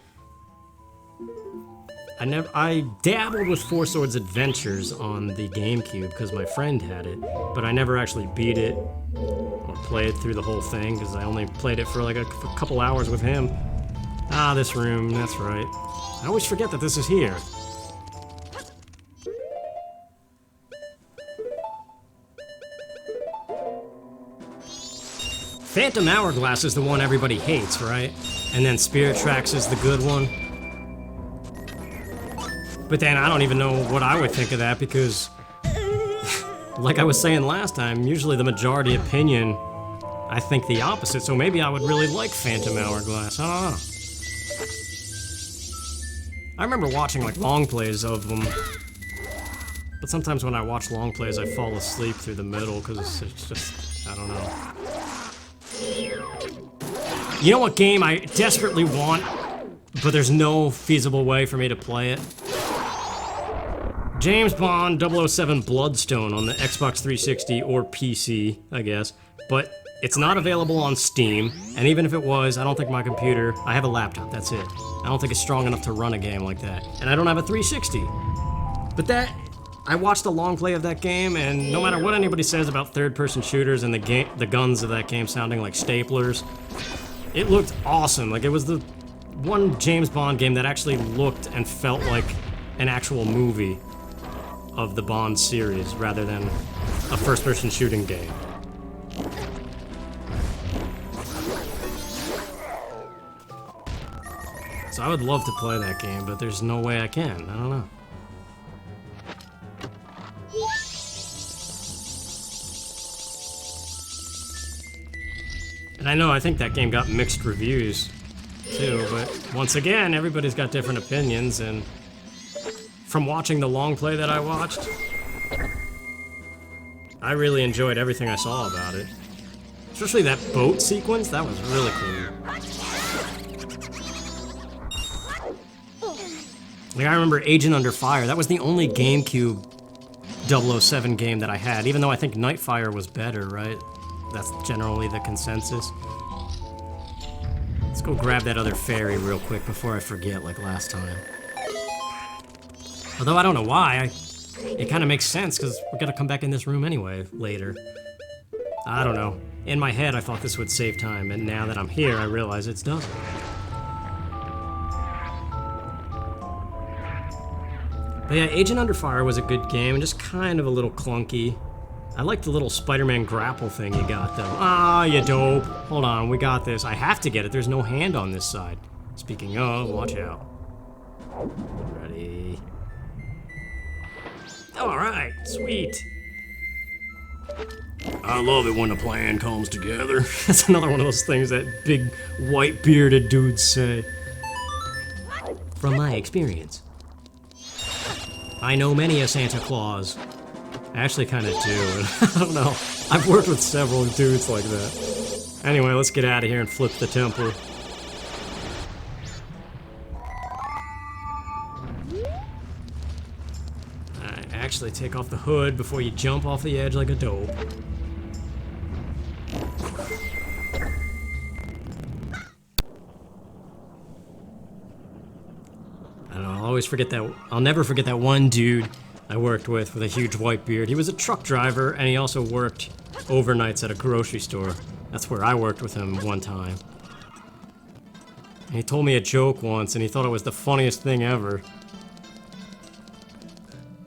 I dabbled with Four Swords Adventures on the GameCube because my friend had it, but I never actually beat it or played through the whole thing because I only played it for like a couple hours with him. Ah, this room, that's right. I always forget that this is here. Phantom Hourglass is the one everybody hates, right? And then Spirit Tracks is the good one. But then I don't even know what I would think of that because, like I was saying last time, usually the majority opinion, I think the opposite, so maybe I would really like Phantom Hourglass, I don't know. I remember watching like long plays of them, but sometimes when I watch long plays I fall asleep through the middle because it's just, I don't know. You know what game I desperately want, but there's no feasible way for me to play it? James Bond 007 Bloodstone on the Xbox 360 or PC, I guess, but it's not available on Steam, and even if it was, I don't think my computer, I have a laptop, that's it. I don't think it's strong enough to run a game like that, and I don't have a 360. But I watched a long play of that game, and no matter what anybody says about third-person shooters and the guns of that game sounding like staplers, it looked awesome. Like, it was the one James Bond game that actually looked and felt like an actual movie of the Bond series rather than a first-person shooting game. So I would love to play that game, but there's no way I can. I don't know. And I think that game got mixed reviews too, but once again, everybody's got different opinions, and from watching the long play that I watched, I really enjoyed everything I saw about it. Especially that boat sequence, that was really cool. Like, I remember Agent Under Fire, that was the only GameCube 007 game that I had, even though I think Nightfire was better, right? That's generally the consensus. Let's go grab that other fairy real quick before I forget like last time. Although I don't know why, it kind of makes sense because we're gonna come back in this room anyway later. I don't know. In my head I thought this would save time, and now that I'm here I realize it doesn't. But yeah, Agent Under Fire was a good game, and just kind of a little clunky. I like the little Spider-Man grapple thing you got, though. Ah, you dope. Hold on, we got this. I have to get it. There's no hand on this side. Speaking of, watch out. Ready. Alright, sweet. I love it when a plan comes together. That's another one of those things that big, white-bearded dudes say. From my experience. I know many a Santa Claus. I actually kind of do, and I don't know. I've worked with several dudes like that. Anyway, let's get out of here and flip the temple. actually take off the hood before you jump off the edge like a dope. I don't know, I'll never forget that one dude I worked with a huge white beard. He was a truck driver, and he also worked overnights at a grocery store. That's where I worked with him one time. And he told me a joke once, and he thought it was the funniest thing ever.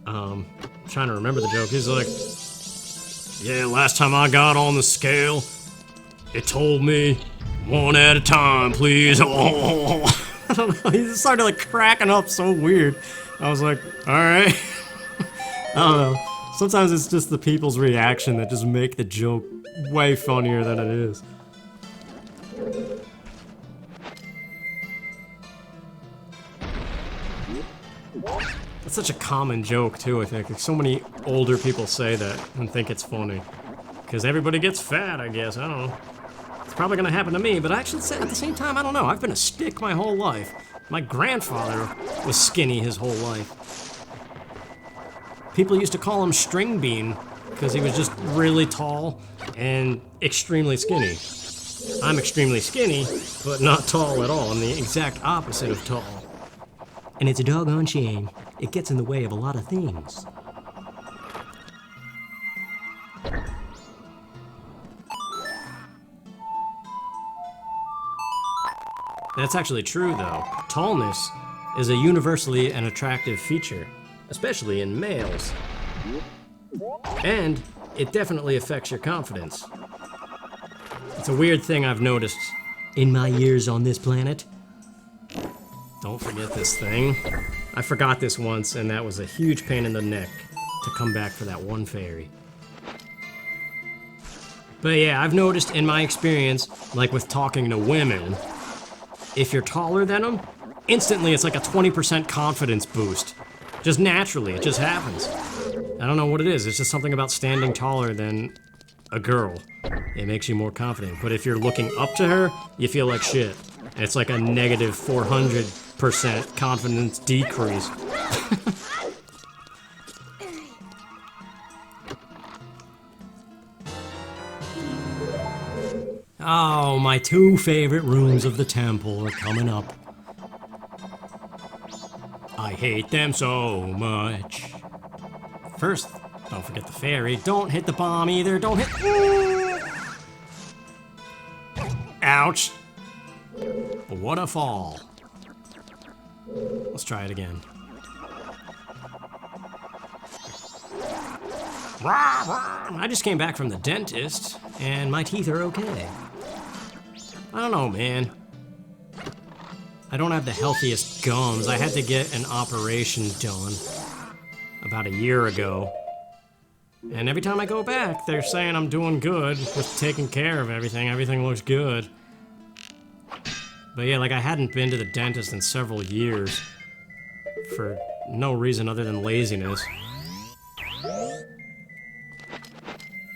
I'm trying to remember the joke. He's like, yeah, last time I got on the scale, it told me, 1 at a time, please. Oh. I don't know, he just started like cracking up so weird. I was like, alright. I don't know. Sometimes it's just the people's reaction that just make the joke way funnier than it is. That's such a common joke too, I think. Like, so many older people say that and think it's funny. Because everybody gets fat, I guess. I don't know. It's probably gonna happen to me, but I actually say at the same time, I don't know. I've been a stick my whole life. My grandfather was skinny his whole life. People used to call him String Bean because he was just really tall and extremely skinny. I'm extremely skinny, but not tall at all. I'm the exact opposite of tall. And it's a doggone shame. It gets in the way of a lot of things. That's actually true, though. Tallness is a universally an attractive feature, especially in males. And it definitely affects your confidence. It's a weird thing I've noticed in my years on this planet. Don't forget this thing. I forgot this once, and that was a huge pain in the neck to come back for that one fairy. But yeah, I've noticed in my experience, like with talking to women, if you're taller than them, instantly it's like a 20% confidence boost. Just naturally, it just happens. I don't know what it is, it's just something about standing taller than a girl. It makes you more confident. But if you're looking up to her, you feel like shit. It's like a negative 400% confidence decrease. Oh, my 2 favorite rooms of the temple are coming up. I hate them so much. First, don't forget the fairy. Don't hit the bomb either. Don't hit... Ouch. What a fall. Let's try it again. I just came back from the dentist, and my teeth are okay. I don't know, man. I don't have the healthiest gums. I had to get an operation done about a year ago. And every time I go back, they're saying I'm doing good with taking care of everything. Everything looks good. But yeah, like I hadn't been to the dentist in several years for no reason other than laziness.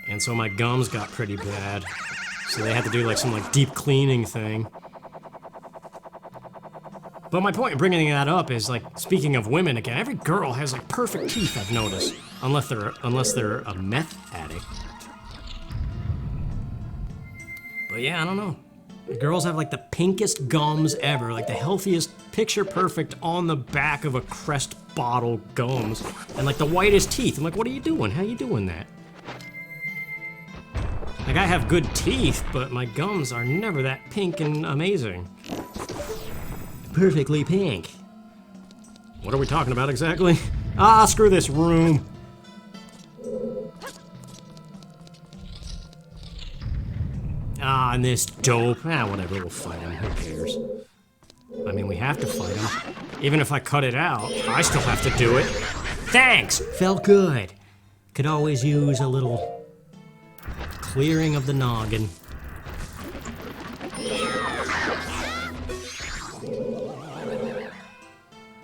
And so my gums got pretty bad. So they had to do like some like deep cleaning thing. But my point in bringing that up is like, speaking of women again, every girl has like perfect teeth, I've noticed. Unless they're a meth addict. But yeah, I don't know. The girls have like the pinkest gums ever, like the healthiest, picture perfect on the back of a Crest bottle gums, and like the whitest teeth. I'm like, what are you doing? How are you doing that? Like I have good teeth, but my gums are never that pink and amazing. Perfectly pink. What are we talking about exactly? Ah, screw this room. Ah, and this dope. Ah, whatever, we'll fight him. Who cares? I mean, we have to fight him. Even if I cut it out, I still have to do it. Thanks! Felt good. Could always use a little clearing of the noggin.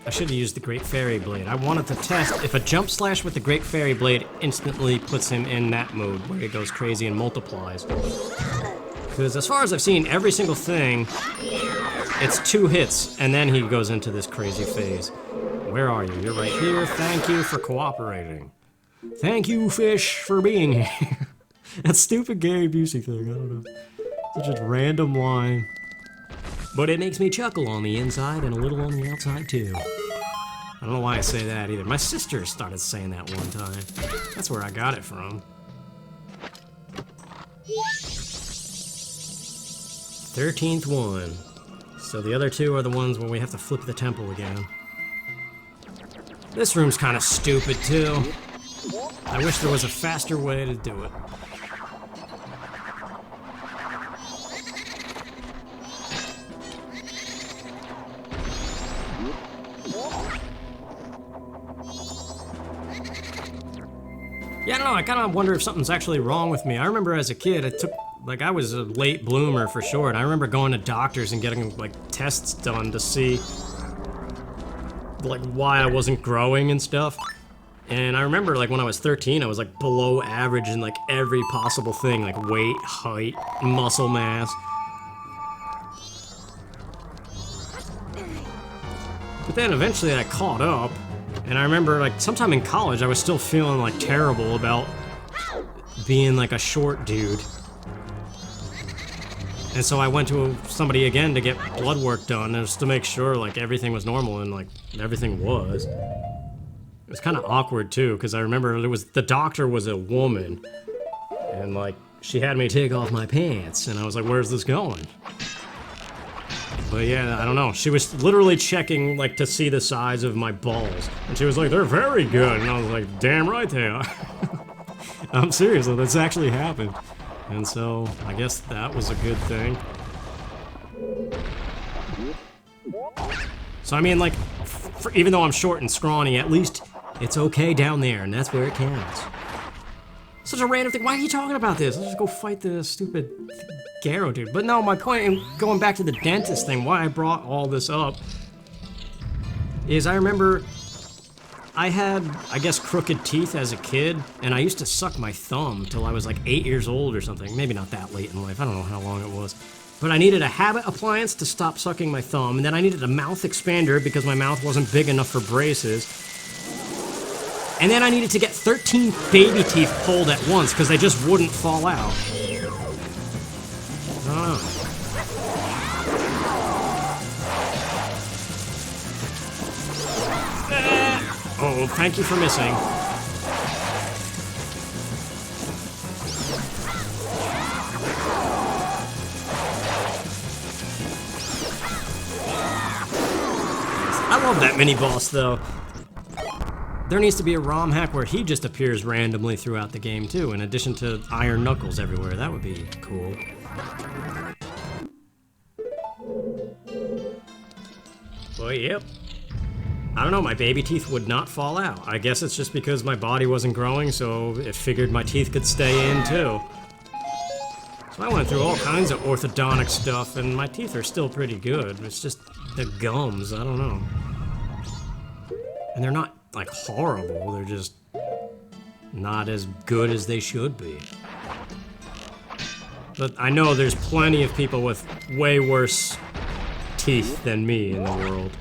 I should have used the Great Fairy Blade. I wanted to test if a jump slash with the Great Fairy Blade instantly puts him in that mode where he goes crazy and multiplies. Because as far as I've seen, every single thing, it's 2 hits, and then he goes into this crazy phase. Where are you? You're right here. Thank you for cooperating. Thank you, fish, for being here. That stupid Gary Busey thing, I don't know. Such a random line. But it makes me chuckle on the inside and a little on the outside, too. I don't know why I say that either. My sister started saying that one time. That's where I got it from. 13th one. So the other two are the ones where we have to flip the temple again. This room's kind of stupid, too. I wish there was a faster way to do it. Yeah, I don't know, I kind of wonder if something's actually wrong with me. I remember as a kid, I was a late bloomer for sure, and I remember going to doctors and getting, like, tests done to see, like, why I wasn't growing and stuff. And I remember, like, when I was 13, I was, like, below average in, like, every possible thing, like weight, height, muscle mass. But then eventually I caught up. And I remember, like, sometime in college, I was still feeling, like, terrible about being, like, a short dude. And so I went to somebody again to get blood work done, just to make sure, like, everything was normal, and, like, everything was. It was kind of awkward, too, because I remember the doctor was a woman. And, like, she had me take off my pants, and I was like, where's this going? But yeah, I don't know. She was literally checking, like, to see the size of my balls. And she was like, they're very good. And I was like, damn right they are. I'm serious, though. That's actually happened. And so, I guess that was a good thing. So, I mean, like, even though I'm short and scrawny, at least it's okay down there, and that's where it counts. Such a random thing. Why are you talking about this? Let's just go fight the stupid Garo dude. But no, my point in going back to the dentist thing, why I brought all this up, is I remember I had, I guess, crooked teeth as a kid, and I used to suck my thumb till I was like 8 years old or something. Maybe not that late in life. I don't know how long it was. But I needed a habit appliance to stop sucking my thumb, and then I needed a mouth expander because my mouth wasn't big enough for braces. And then I needed to get 13 baby teeth pulled at once because they just wouldn't fall out. I don't know. Oh, thank you for missing. I love that mini boss though. There needs to be a ROM hack where he just appears randomly throughout the game too, in addition to iron knuckles everywhere. That would be cool. Well, yep. I don't know, my baby teeth would not fall out. I guess it's just because my body wasn't growing, so it figured my teeth could stay in too. So I went through all kinds of orthodontic stuff, and my teeth are still pretty good. It's just the gums, I don't know. And they're not like horrible, they're just not as good as they should be. But I know there's plenty of people with way worse teeth than me in the world.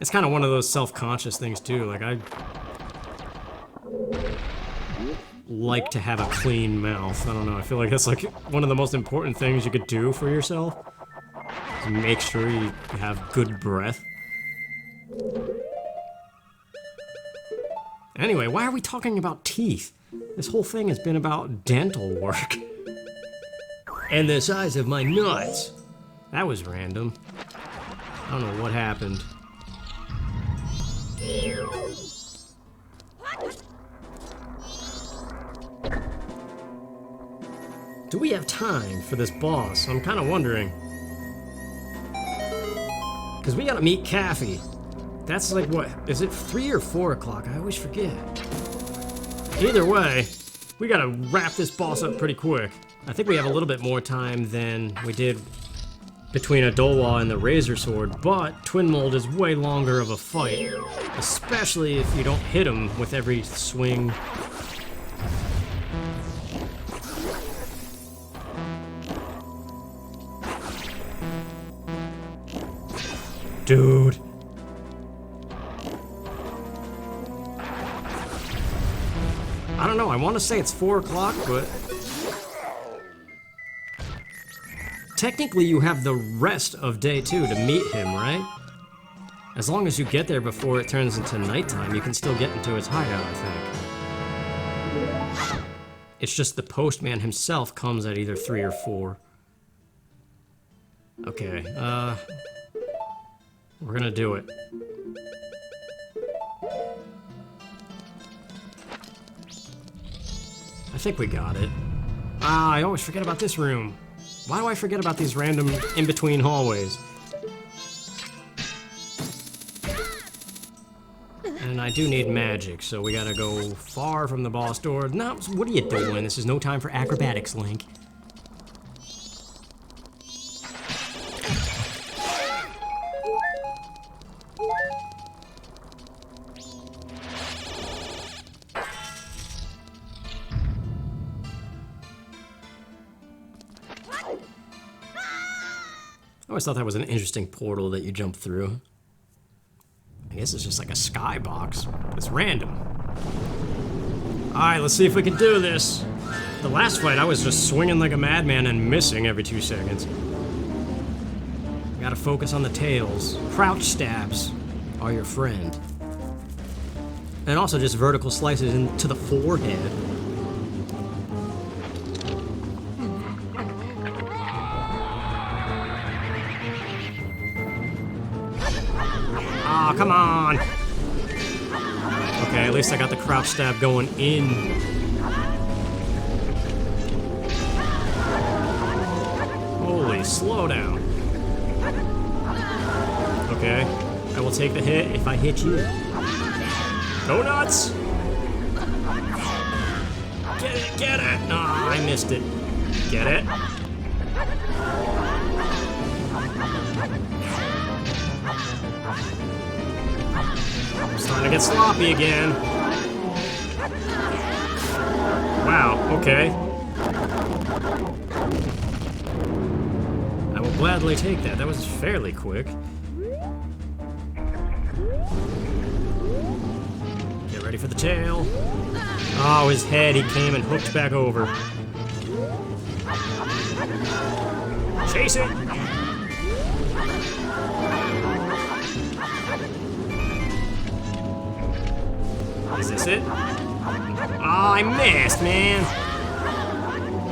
It's kind of one of those self-conscious things too, like I like to have a clean mouth. I don't know, I feel like that's like one of the most important things you could do for yourself. To make sure you have good breath. Anyway, why are we talking about teeth? This whole thing has been about dental work. And the size of my nuts. That was random. I don't know what happened. Do we have time for this boss? I'm kind of wondering. Because we gotta meet Kafei. That's like what, is it 3 or 4 o'clock? I always forget. Either way, we gotta wrap this boss up pretty quick. I think we have a little bit more time than we did between Adowa and the Razor Sword, but Twin Mold is way longer of a fight. Especially if you don't hit him with every swing. Dude. don't know, I want to say it's 4 o'clock, but... Technically, you have the rest of day 2 to meet him, right? As long as you get there before it turns into nighttime, you can still get into his hideout, I think. It's just the Postman himself comes at either 3 or 4. Okay, we're gonna do it. I think we got it. Ah, I always forget about this room. Why do I forget about these random in-between hallways? And I do need magic, so we gotta go far from the boss door. No, what are you doing? This is no time for acrobatics, Link. I always thought that was an interesting portal that you jump through. I guess it's just like a skybox. It's random. Alright, let's see if we can do this. The last fight, I was just swinging like a madman and missing every 2 seconds. Gotta focus on the tails. Crouch stabs are your friend. And also just vertical slices into the forehead. Come on! Okay, at least I got the crouch stab going in. Holy, slow down. Okay, I will take the hit if I hit you. Go nuts! Get it! No, I missed it. Get it? I'm starting to get sloppy again. Wow, okay. I will gladly take that. That was fairly quick. Get ready for the tail. Oh, his head, he came and hooked back over. Chase it! Is this it? Oh, I missed, man!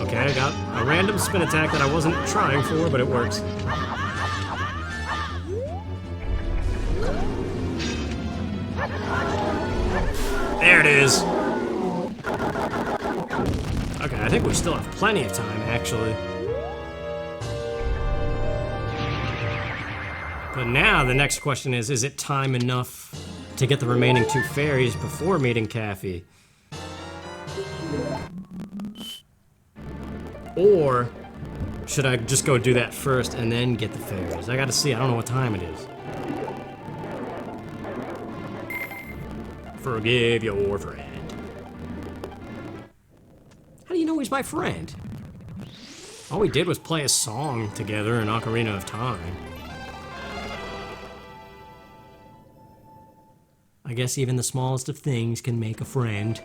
Okay, I got a random spin attack that I wasn't trying for, but it works. There it is! Okay, I think we still have plenty of time, actually. But now the next question is it time enough to get the remaining 2 fairies before meeting Kafei? Or should I just go do that first and then get the fairies? I gotta see, I don't know what time it is. Forgive your friend. How do you know he's my friend? All we did was play a song together in Ocarina of Time. I guess even the smallest of things can make a friend.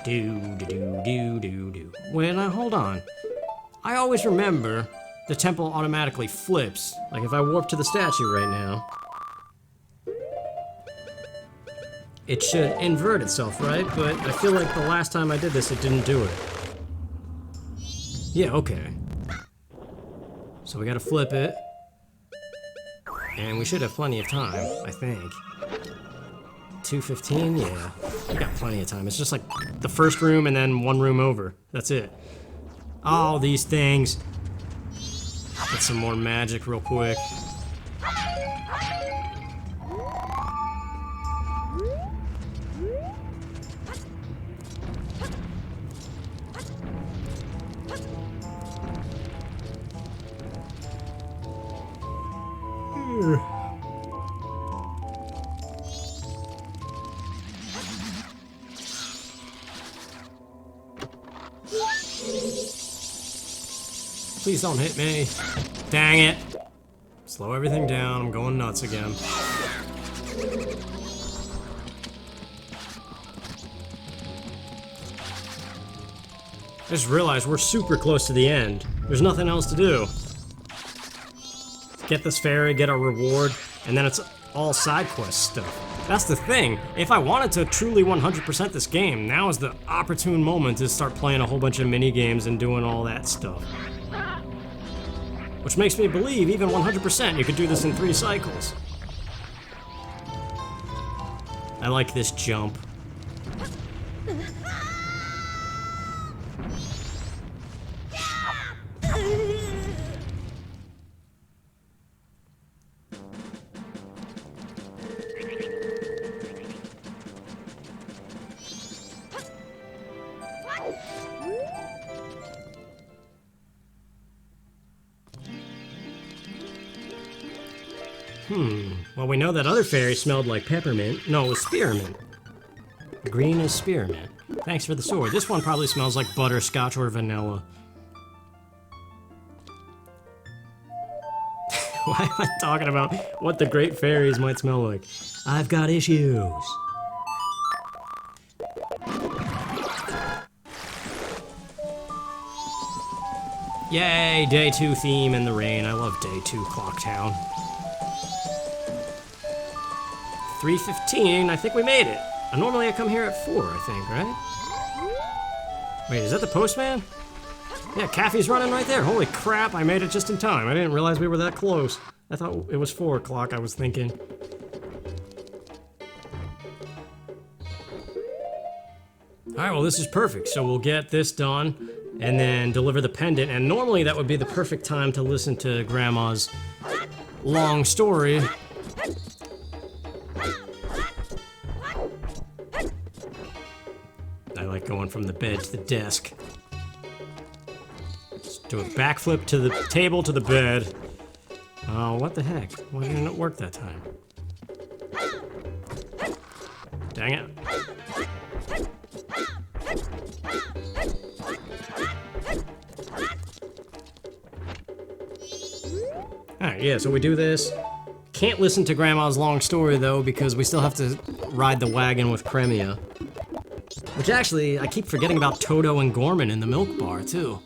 Do. Wait, now hold on. I always remember the temple automatically flips. Like if I warp to the statue right now, it should invert itself, right? But I feel like the last time I did this, it didn't do it. Yeah, okay. So we gotta flip it. And we should have plenty of time, I think. 2:15, yeah. We got plenty of time. It's just like the first room and then 1 room over. That's it. All these things. Get some more magic real quick. Please don't hit me. Dang it. Slow everything down. I'm going nuts again. I just realized we're super close to the end. There's nothing else to do. Get this fairy, get a reward, and then it's all side quest stuff. That's the thing. If I wanted to truly 100% this game, now is the opportune moment to start playing a whole bunch of mini games and doing all that stuff. Which makes me believe even 100% you could do this in 3 cycles. I like this jump. Well, we know that other fairy smelled like peppermint. No, it was spearmint. Green is spearmint. Thanks for the sword. This one probably smells like butterscotch or vanilla. Why am I talking about what the great fairies might smell like? I've got issues. Yay, day 2 theme in the rain. I love day 2 Clocktown. 3:15, I think we made it. Normally I come here at 4, I think, right? Wait, is that the Postman? Yeah, Kafei's running right there. Holy crap, I made it just in time. I didn't realize we were that close. I thought it was 4 o'clock, I was thinking. Alright, well this is perfect. So we'll get this done and then deliver the pendant. And normally that would be the perfect time to listen to Grandma's long story. I like going from the bed to the desk. Just do a backflip to the table to the bed. Oh, what the heck? Why didn't it work that time? Dang it. Alright, yeah, so we do this. Can't listen to Grandma's long story, though, because we still have to ride the wagon with Cremia. Which actually, I keep forgetting about Toto and Gorman in the milk bar, too.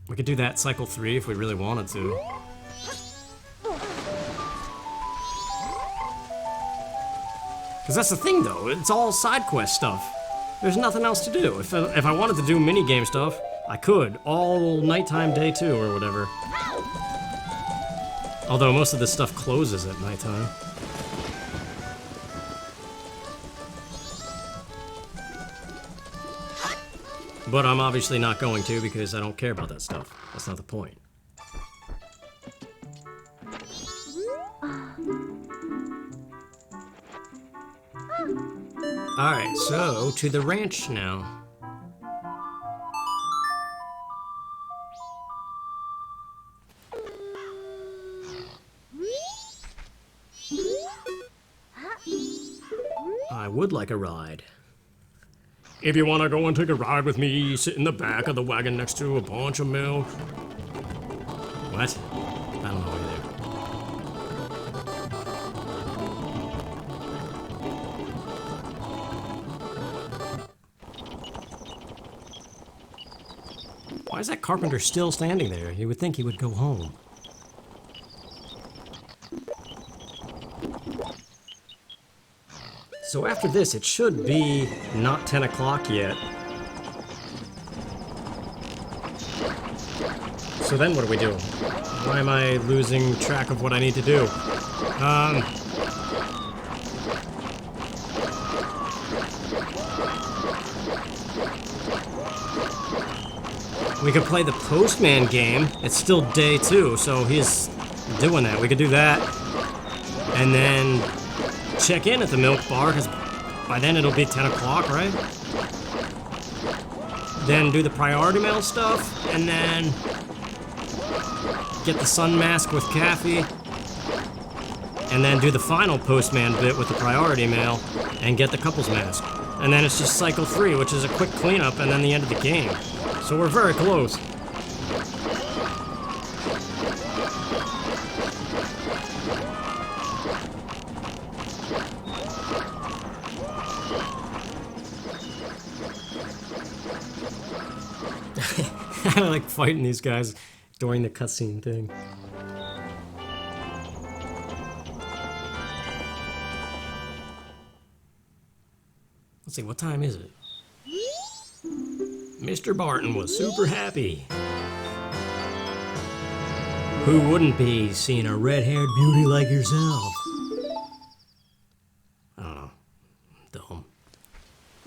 We could do that cycle 3 if we really wanted to. Because that's the thing, though. It's all side quest stuff. There's nothing else to do. If I wanted to do minigame stuff, I could. All nighttime day 2 or whatever. Although most of this stuff closes at nighttime. But I'm obviously not going to because I don't care about that stuff. That's not the point. Alright, so to the ranch now. I would like a ride. If you want to go and take a ride with me, sit in the back of the wagon next to a bunch of milk. What? I don't know either. Why is that carpenter still standing there? You would think he would go home. So after this, it should be not 10 o'clock yet. So then what do we do? Why am I losing track of what I need to do? We could play the Postman game. It's still day 2, so he's doing that. We could do that. And then check in at the milk bar, because by then it'll be 10 o'clock, right? Then do the priority mail stuff, and then get the sun mask with Kafei, and then do the final Postman bit with the priority mail, and get the couples mask. And then it's just cycle 3, which is a quick cleanup, and then the end of the game. So we're very close. I like fighting these guys during the cutscene thing. Let's see, what time is it? Mr. Barton was super happy. Who wouldn't be seeing a red-haired beauty like yourself? I don't know. Dumb.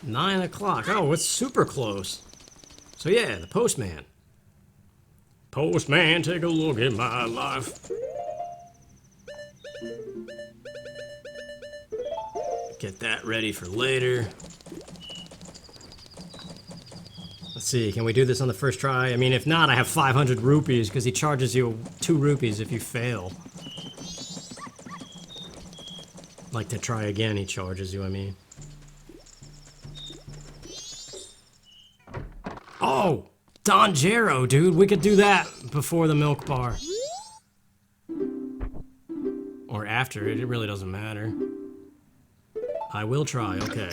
9 o'clock. Oh, it's super close. So yeah, the postman. Postman, take a look at my life. Get that ready for later. Let's see, can we do this on the first try? I mean, if not, I have 500 rupees because he charges you 2 rupees if you fail. Like to try again, he charges you, I mean. Oh, Donjero, dude, we could do that before the milk bar. Or after it really doesn't matter. I will try, okay.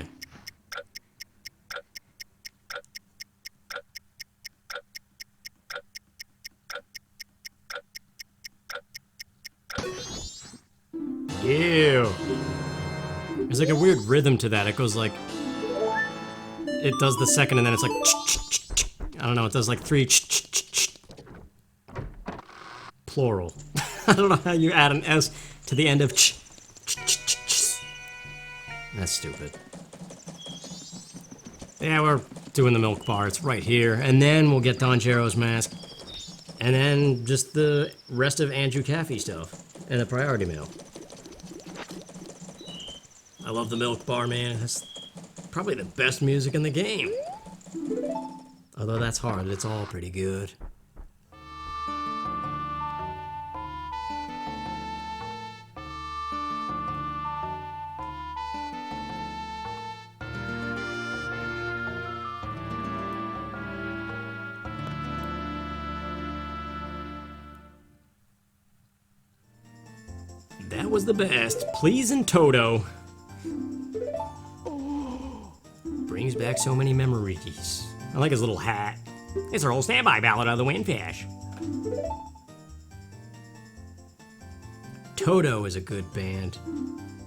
Ew. There's like a weird rhythm to that. It goes like... It does the second and then it's like... I don't know, it does like 3... Plural. I don't know how you add an S to the end of... That's stupid. Yeah, we're doing the milk bar. It's right here. And then we'll get Donjero's mask. And then just the rest of Anju Kafei stuff. And a priority mail. I love the milk bar, man. That's probably the best music in the game. Although that's hard, it's all pretty good. That was the best. Pleasin' Toto. Brings back so many memories. I like his little hat. It's our old standby ballad of the Windfish. Toto is a good band.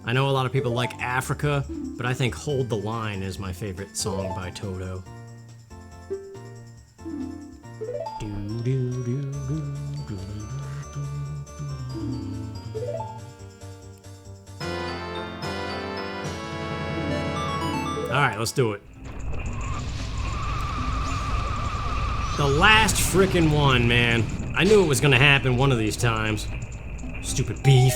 I know a lot of people like Africa, but I think Hold the Line is my favorite song by Toto. Alright, let's do it. The last frickin' one, man. I knew it was gonna happen one of these times. Stupid beef.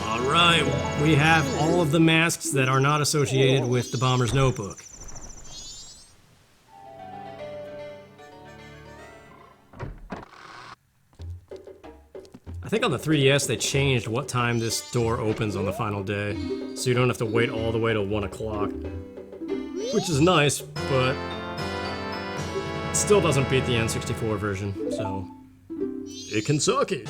Alright, we have all of the masks that are not associated with the Bomber's Notebook. I think on the 3DS they changed what time this door opens on the final day, so you don't have to wait all the way till 1 o'clock. Which is nice, but it still doesn't beat the N64 version, so it can suck it.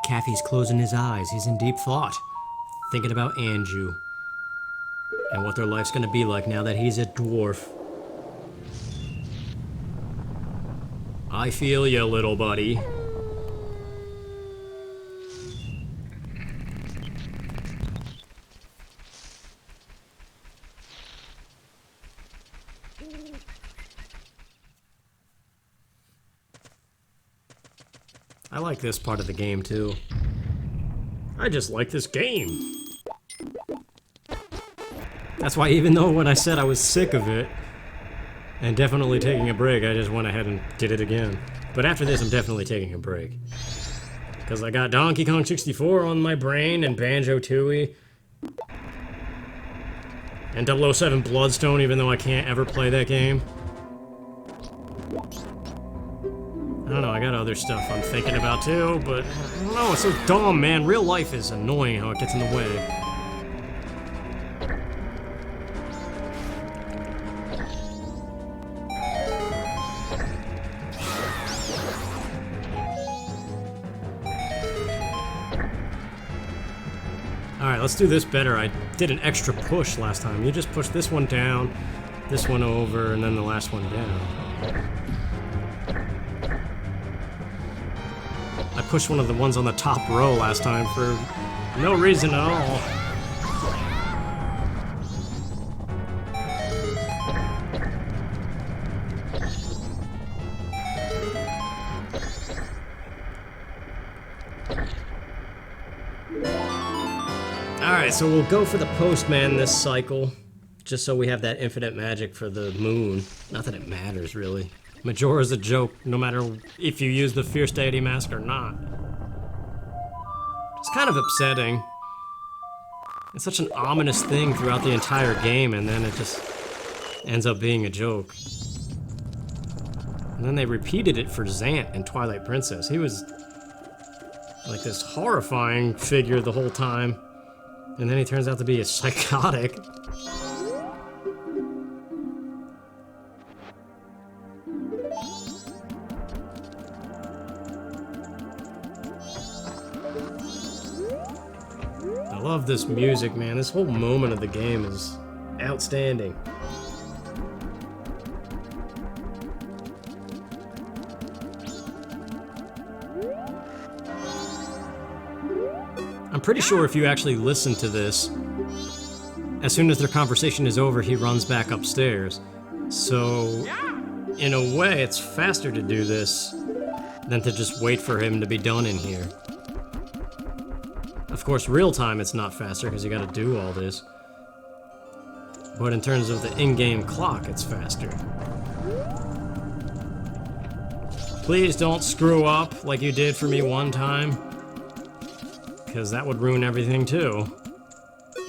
Kafei's closing his eyes, he's in deep thought, thinking about Anju, and what their life's gonna be like now that he's a dwarf. I feel ya, little buddy. I like this part of the game, too. I just like this game. That's why even though when I said I was sick of it, and definitely taking a break, I just went ahead and did it again. But after this, I'm definitely taking a break. Because I got Donkey Kong 64 on my brain, and Banjo-Tooie. And 007 Bloodstone, even though I can't ever play that game. I don't know, I got other stuff I'm thinking about too, but I don't know, it's so dumb, man. Real life is annoying how it gets in the way. Alright, let's do this better. I did an extra push last time. You just push this one down, this one over, and then the last one down. I pushed one of the ones on the top row last time for no reason at all. Alright, so we'll go for the Postman this cycle, just so we have that infinite magic for the moon. Not that it matters, really. Majora's a joke, no matter if you use the Fierce Deity Mask or not. It's kind of upsetting. It's such an ominous thing throughout the entire game, and then it just ends up being a joke. And then they repeated it for Zant in Twilight Princess. He was like this horrifying figure the whole time. And then he turns out to be a psychotic. I love this music, man. This whole moment of the game is outstanding. I'm pretty sure if you actually listen to this, as soon as their conversation is over, he runs back upstairs. So, in a way, it's faster to do this than to just wait for him to be done in here. Of course, real time it's not faster because you gotta do all this. But in terms of the in-game clock, it's faster. Please don't screw up like you did for me one time, because that would ruin everything too.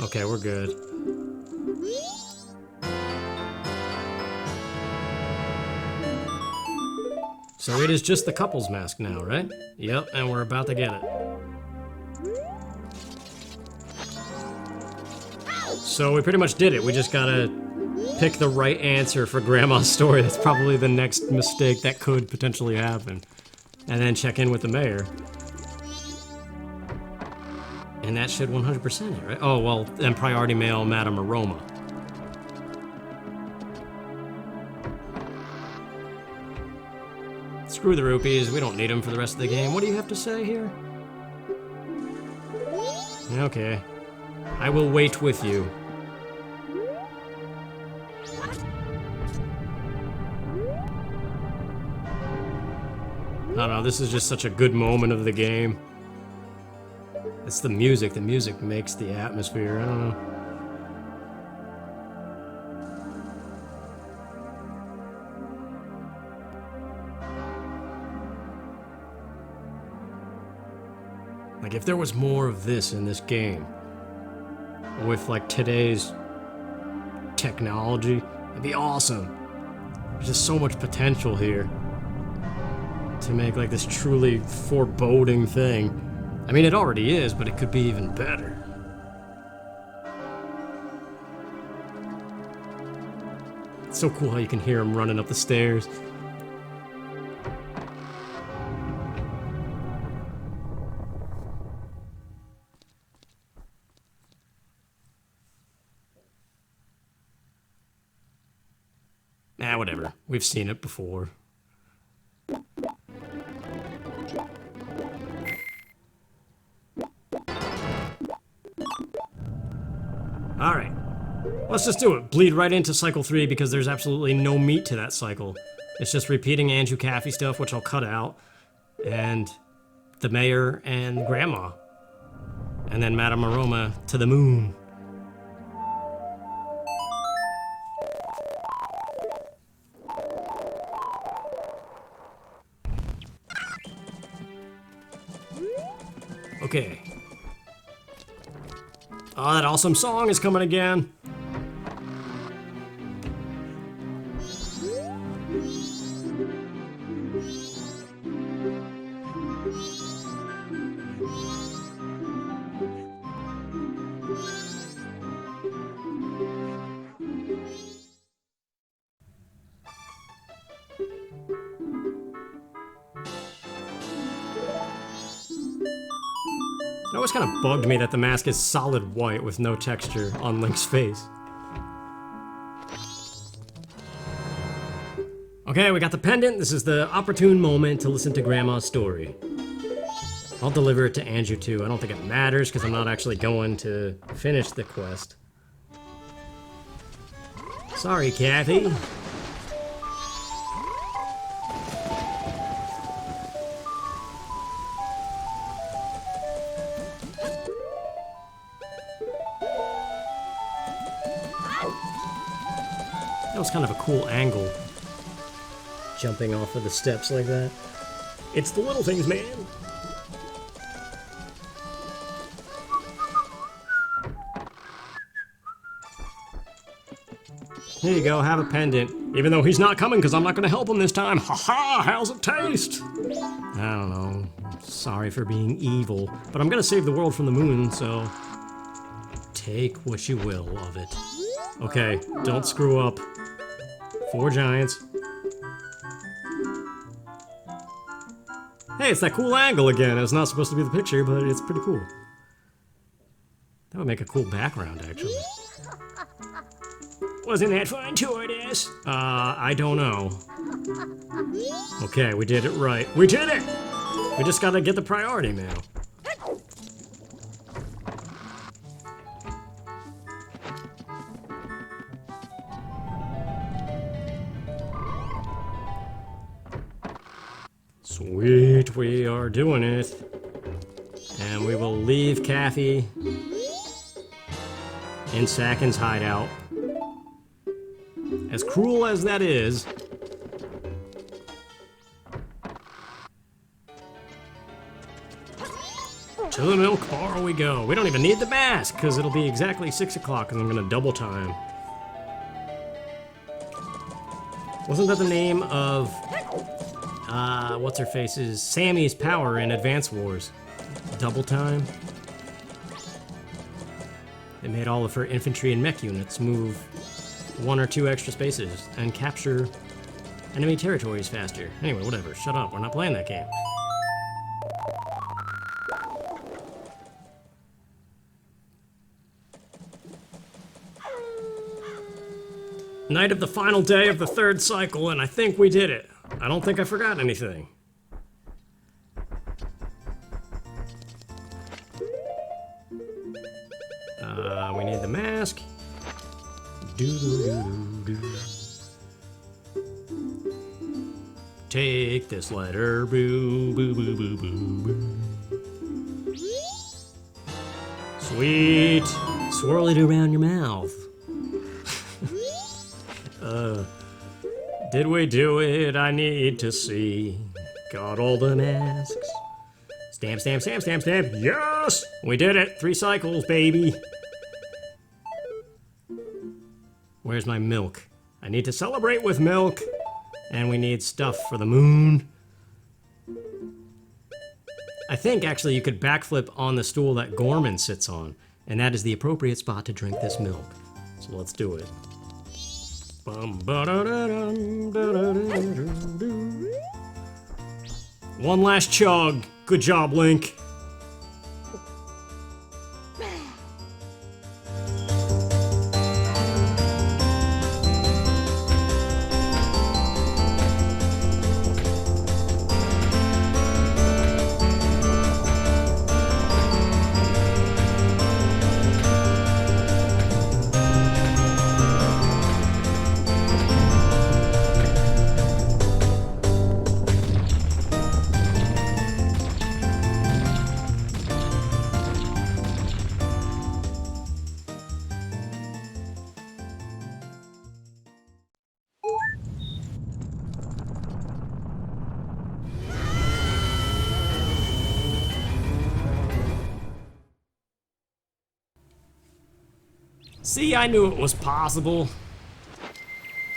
Okay, we're good. So it is just the couple's mask now, right? Yep, and we're about to get it. So we pretty much did it. We just gotta pick the right answer for Grandma's story. That's probably the next mistake that could potentially happen. And then check in with the mayor. And that should 100% it, right? Oh, well, then priority mail Madame Aroma. Screw the rupees, we don't need them for the rest of the game. What do you have to say here? Okay. I will wait with you. I don't know, this is just such a good moment of the game. It's the music makes the atmosphere, I don't know. Like, if there was more of this in this game, with like today's technology, it'd be awesome. There's just so much potential here to make like this truly foreboding thing. I mean, it already is, but it could be even better. It's so cool how you can hear him running up the stairs. Nah, whatever. We've seen it before. Alright, let's just do it. Bleed right into cycle 3 because there's absolutely no meat to that cycle. It's just repeating Anju Kafei stuff, which I'll cut out, and the mayor and Grandma. And then Madame Aroma to the moon. Okay. Oh, that awesome song is coming again. It always kind of bugged me that the mask is solid white with no texture on Link's face. Okay, we got the pendant. This is the opportune moment to listen to Grandma's story. I'll deliver it to Anju too. I don't think it matters because I'm not actually going to finish the quest. Sorry, Kathy. That was kind of a cool angle. Jumping off of the steps like that. It's the little things, man. Here you go, have a pendant. Even though he's not coming because I'm not going to help him this time. Haha, how's it taste? I don't know. Sorry for being evil. But I'm going to save the world from the moon, so... take what you will of it. Okay, don't screw up. 4 giants. Hey, it's that cool angle again. It's not supposed to be the picture, but it's pretty cool. That would make a cool background, actually. Wasn't that fun, Tortoise? I don't know. Okay, we did it right. We did it! We just gotta get the priority now. Sweet, we are doing it. And we will leave Kathy in Sakin's hideout. As cruel as that is, to the milk bar we go. We don't even need the mask, because it'll be exactly 6 o'clock and I'm gonna double time. Wasn't that the name of, what's-her-face's Sammy's power in Advance Wars? Double time? They made all of her infantry and mech units move 1 or 2 extra spaces and capture enemy territories faster. Anyway, whatever. Shut up. We're not playing that game. Night of the final day of the 3rd cycle, and I think we did it. I don't think I forgot anything. We need the mask. Take this letter, boo, boo, boo, boo, boo, boo. Sweet. Swirl it around your mouth. Did we do it? I need to see. Got all the masks. Stamp, stamp, stamp, stamp, stamp. Yes! We did it. 3 cycles, baby. Where's my milk? I need to celebrate with milk. And we need stuff for the moon. I think, actually, you could backflip on the stool that Gorman sits on. And that is the appropriate spot to drink this milk. So let's do it. One last chug. Good job, Link. See, I knew it was possible.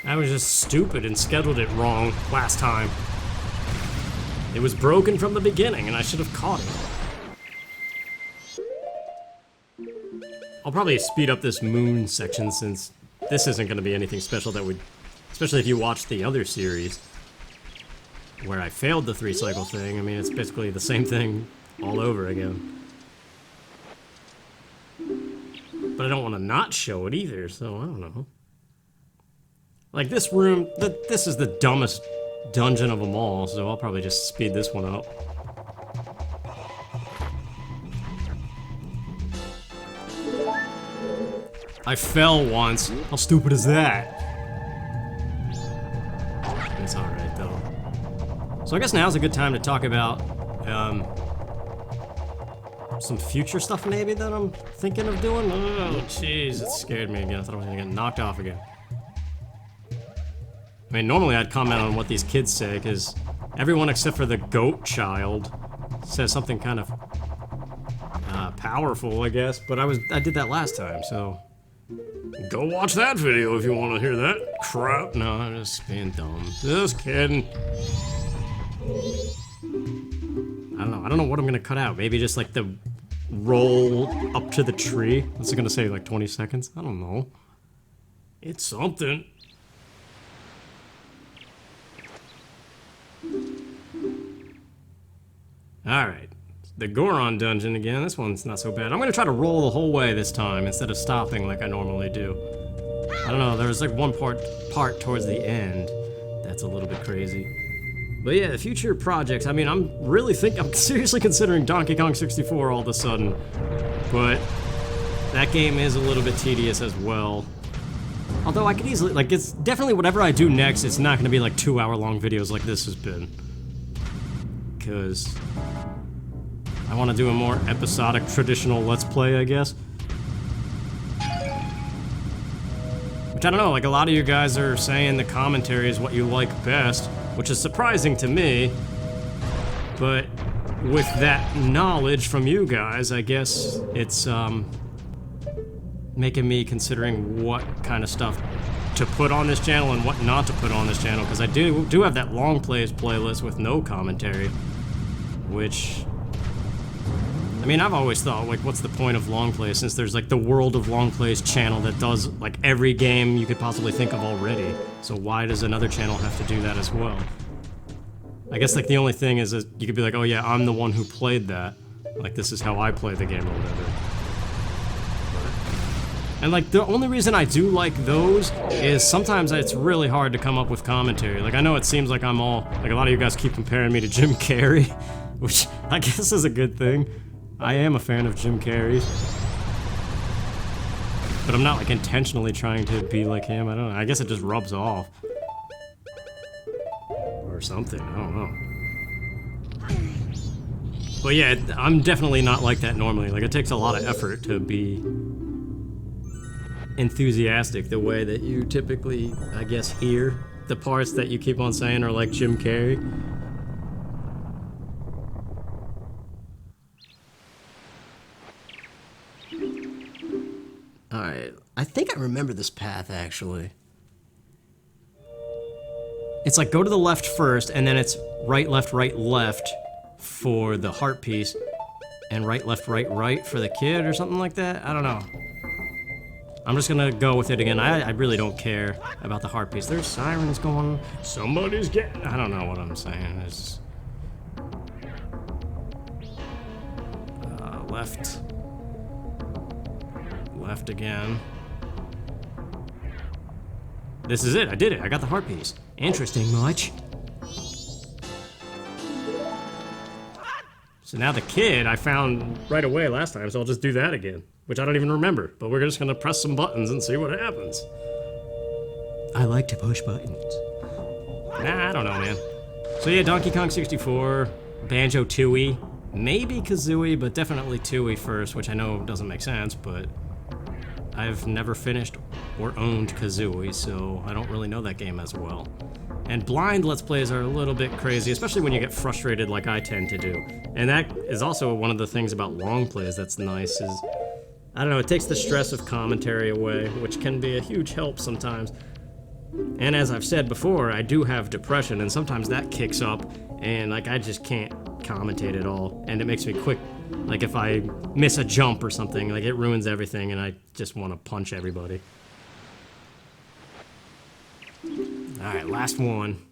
I was just stupid and scheduled it wrong last time. It was broken from the beginning and I should have caught it. I'll probably speed up this moon section since this isn't going to be anything special that would... Especially if you watch the other series where I failed the 3 cycle thing. I mean, it's basically the same thing all over again. but I don't want to not show it either, so I don't know. Like this room, this is the dumbest dungeon of them all, so I'll probably just speed this one up. I fell once. How stupid is that? It's alright though. So I guess now's a good time to talk about some future stuff maybe that I'm thinking of doing. Oh jeez, it scared me again. I thought I was gonna get knocked off again. I mean, normally I'd comment on what these kids say, because everyone except for the goat child says something kind of powerful, I guess. But I did that last time, so go watch that video if you want to hear that crap. No, I'm just being dumb. Just kidding. I don't know what I'm gonna cut out. Maybe just like the roll up to the tree. What's it gonna say, like 20 seconds? I don't know. It's something. Alright. The Goron Dungeon again. This one's not so bad. I'm gonna try to roll the whole way this time instead of stopping like I normally do. I don't know, there was like one part towards the end that's a little bit crazy. But yeah, the future projects, I mean, I'm seriously considering Donkey Kong 64 all of a sudden. But that game is a little bit tedious as well. Although I could easily, like, it's definitely whatever I do next, it's not gonna be like 2-hour-long videos like this has been. Because I want to do a more episodic, traditional Let's Play, I guess. Which I don't know, like a lot of you guys are saying the commentary is what you like best, which is surprising to me. But with that knowledge from you guys, I guess it's making me considering what kind of stuff to put on this channel and what not to put on this channel, because I do have that long plays playlist with no commentary, which, I mean, I've always thought, like, what's the point of long plays, since there's like the World of Long Plays channel that does like every game you could possibly think of already, so why does another channel have to do that as well? I guess like the only thing is that you could be like, oh yeah, I'm the one who played that, like this is how I play the game or whatever. And like the only reason I do like those is sometimes it's really hard to come up with commentary. Like I know it seems like I'm all, like a lot of you guys keep comparing me to Jim Carrey, which I guess is a good thing. I am a fan of Jim Carrey's. But I'm not like intentionally trying to be like him, I don't know. I guess it just rubs off. Or something, I don't know. But yeah, I'm definitely not like that normally. Like it takes a lot of effort to be enthusiastic the way that you typically, I guess, hear the parts that you keep on saying are like Jim Carrey. Alright, I think I remember this path actually. It's like go to the left first, and then it's right, left for the heart piece, and right, right for the kid or something like that? I don't know. I'm just gonna go with it again. I really don't care about the heart piece. There's sirens going. Somebody's getting. I don't know what I'm saying. It's left. Left again. This is it. I did it. I got the heart piece. Interesting much. So now the kid I found right away last time, so I'll just do that again. Which I don't even remember, but we're just gonna press some buttons and see what happens. I like to push buttons. Nah, I don't know, man. So yeah, Donkey Kong 64, Banjo-Tooie, maybe Kazooie, but definitely Tooie first, which I know doesn't make sense, but I've never finished or owned Kazooie, so I don't really know that game as well. And blind Let's Plays are a little bit crazy, especially when you get frustrated like I tend to do. And that is also one of the things about long plays that's nice is, I don't know, it takes the stress of commentary away, which can be a huge help sometimes. And as I've said before, I do have depression, and sometimes that kicks up, and like I just can't commentate at all, and it makes me quick. Like if I miss a jump or something, like it ruins everything, and I just want to punch everybody. Alright, last one.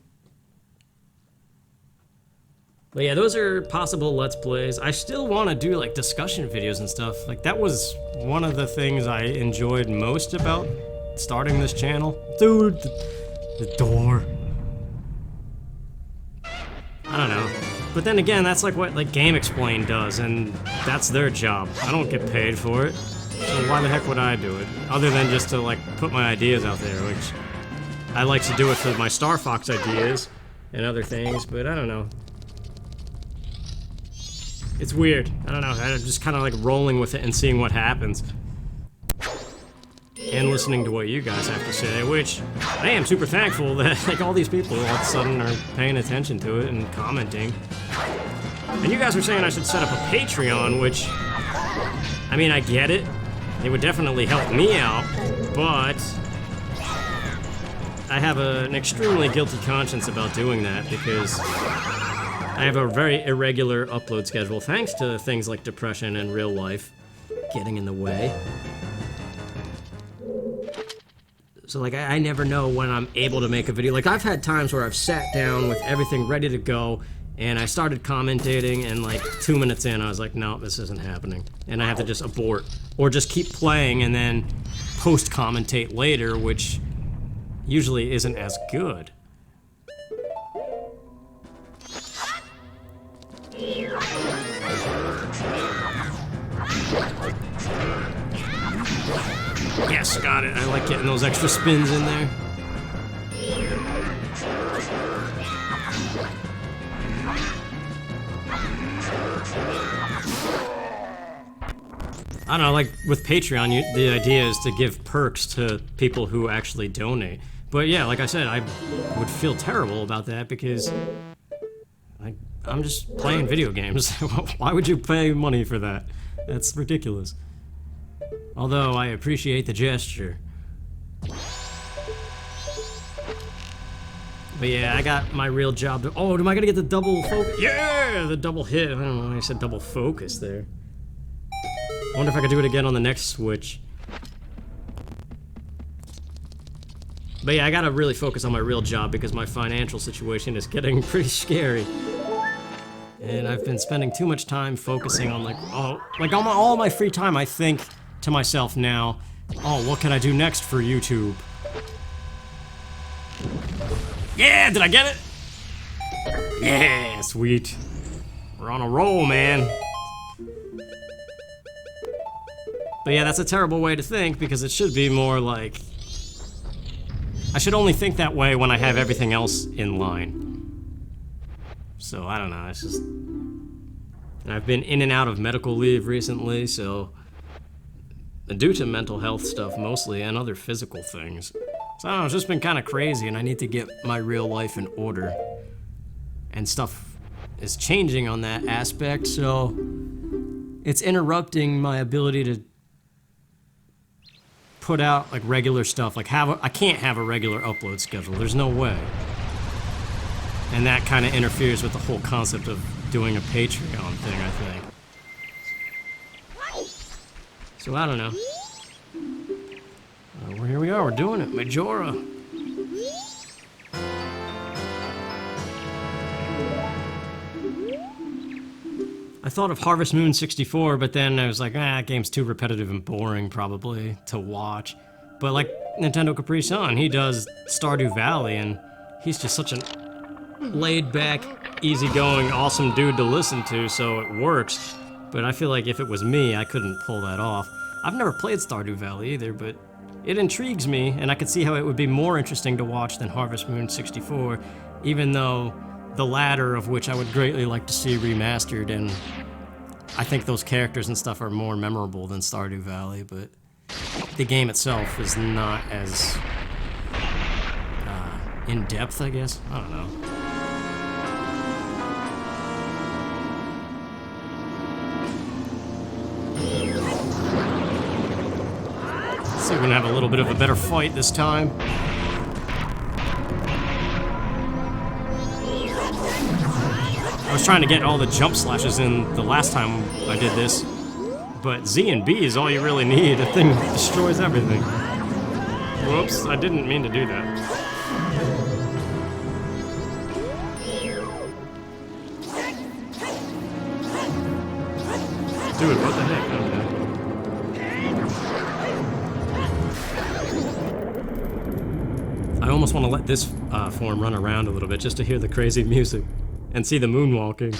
But yeah, those are possible Let's Plays. I still want to do like discussion videos and stuff. Like that was one of the things I enjoyed most about starting this channel. Dude, the door. I don't know. But then again, that's like what like Game Explain does, and that's their job. I don't get paid for it. So why the heck would I do it? Other than just to like put my ideas out there, which I like to do it for my Star Fox ideas and other things, but I don't know. It's weird. I don't know. I'm just kind of like rolling with it and seeing what happens. And listening to what you guys have to say, which I am super thankful that like all these people all of a sudden are paying attention to it and commenting. And you guys were saying I should set up a Patreon, which, I mean, I get it. It would definitely help me out, but I have an extremely guilty conscience about doing that because I have a very irregular upload schedule, thanks to things like depression and real life getting in the way. So like, I never know when I'm able to make a video. Like, I've had times where I've sat down with everything ready to go, and I started commentating, and like 2 minutes in, I was like, no, this isn't happening. And I have to just abort, or just keep playing and then post-commentate later, which usually isn't as good. Yes, got it. I like getting those extra spins in there. I don't know, like with Patreon, the idea is to give perks to people who actually donate. But yeah, like I said, I would feel terrible about that because I'm just playing video games. Why would you pay money for that? That's ridiculous. Although I appreciate the gesture. But yeah, I got my real job to— oh, am I gonna get the double focus? Yeah, the double hit. I don't know why I said double focus there. I wonder if I could do it again on the next Switch. But yeah, I gotta really focus on my real job because my financial situation is getting pretty scary. And I've been spending too much time focusing on like on all my free time, I think to myself now, oh, what can I do next for YouTube? Yeah, did I get it? Yeah, sweet. We're on a roll, man. But yeah, that's a terrible way to think because it should be more like, I should only think that way when I have everything else in line. So I don't know, it's just, and I've been in and out of medical leave recently, so due to mental health stuff mostly and other physical things. So I don't know, it's just been kind of crazy and I need to get my real life in order. And stuff is changing on that aspect, so it's interrupting my ability to put out like regular stuff. Like I can't have a regular upload schedule, there's no way. And that kind of interferes with the whole concept of doing a Patreon thing, I think. So I don't know. Well, here we are, we're doing it, Majora. I thought of Harvest Moon 64, but then I was like, that game's too repetitive and boring probably to watch. But like Nintendo Capri Sun, he does Stardew Valley, and he's just such an laid-back, easygoing, awesome dude to listen to, so it works. But I feel like if it was me, I couldn't pull that off. I've never played Stardew Valley either, but it intrigues me, and I could see how it would be more interesting to watch than Harvest Moon 64, even though the latter of which I would greatly like to see remastered, and I think those characters and stuff are more memorable than Stardew Valley, but the game itself is not as in-depth, I guess? I don't know. Let's see if we can have a little bit of a better fight this time. I was trying to get all the jump slashes in the last time I did this, but Z and B is all you really need. The thing destroys everything. Whoops, I didn't mean to do that. Dude, what the heck? Okay. I almost want to let this form run around a little bit just to hear the crazy music and see the moonwalking.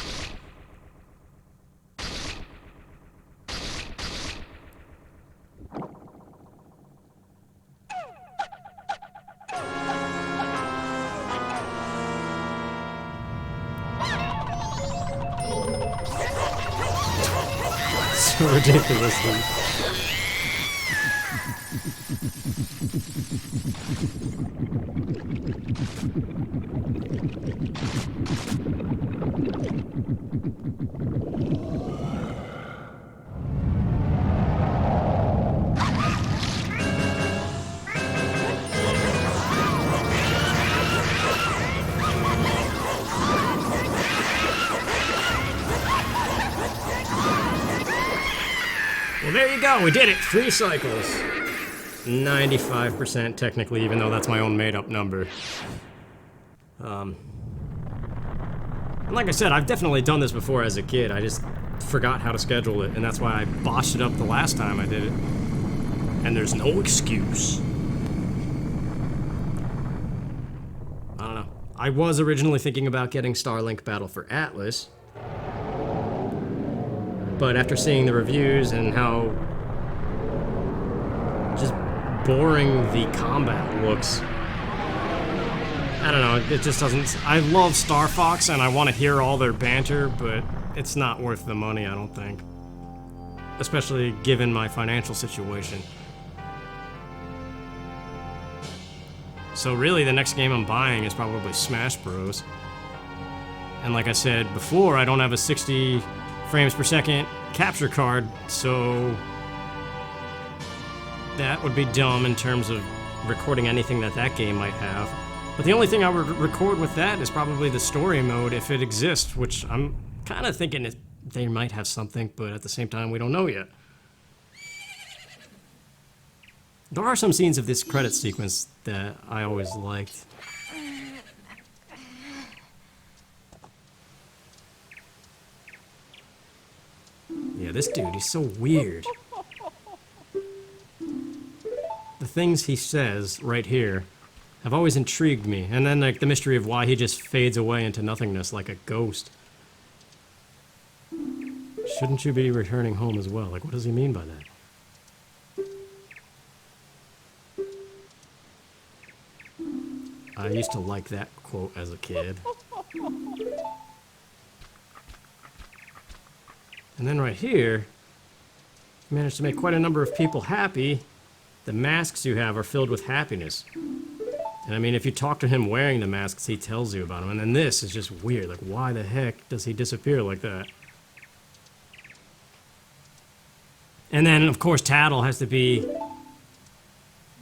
So ridiculous, dude. Well, there you go. We did it. 3 cycles. 95% technically, even though that's my own made-up number. And like I said, I've definitely done this before as a kid. I just forgot how to schedule it, and that's why I botched it up the last time I did it. And there's no excuse. I don't know. I was originally thinking about getting Starlink Battle for Atlas, but after seeing the reviews and how just boring the combat looks, I don't know, it just doesn't... I love Star Fox and I want to hear all their banter, but it's not worth the money, I don't think. Especially given my financial situation. So really, the next game I'm buying is probably Smash Bros. And like I said before, I don't have a 60 frames per second capture card, so that would be dumb in terms of recording anything that game might have. But the only thing I would record with that is probably the story mode if it exists, which I'm kind of thinking they might have something, but at the same time, we don't know yet. There are some scenes of this credit sequence that I always liked. Yeah, this dude, he's so weird. The things he says right here have always intrigued me, and then like the mystery of why he just fades away into nothingness like a ghost. Shouldn't you be returning home as well? Like, what does he mean by that? I used to like that quote as a kid. And then right here, you managed to make quite a number of people happy. The masks you have are filled with happiness. And I mean, if you talk to him wearing the masks, he tells you about them. And then this is just weird. Like, why the heck does he disappear like that? And then, of course, Tattle has to be...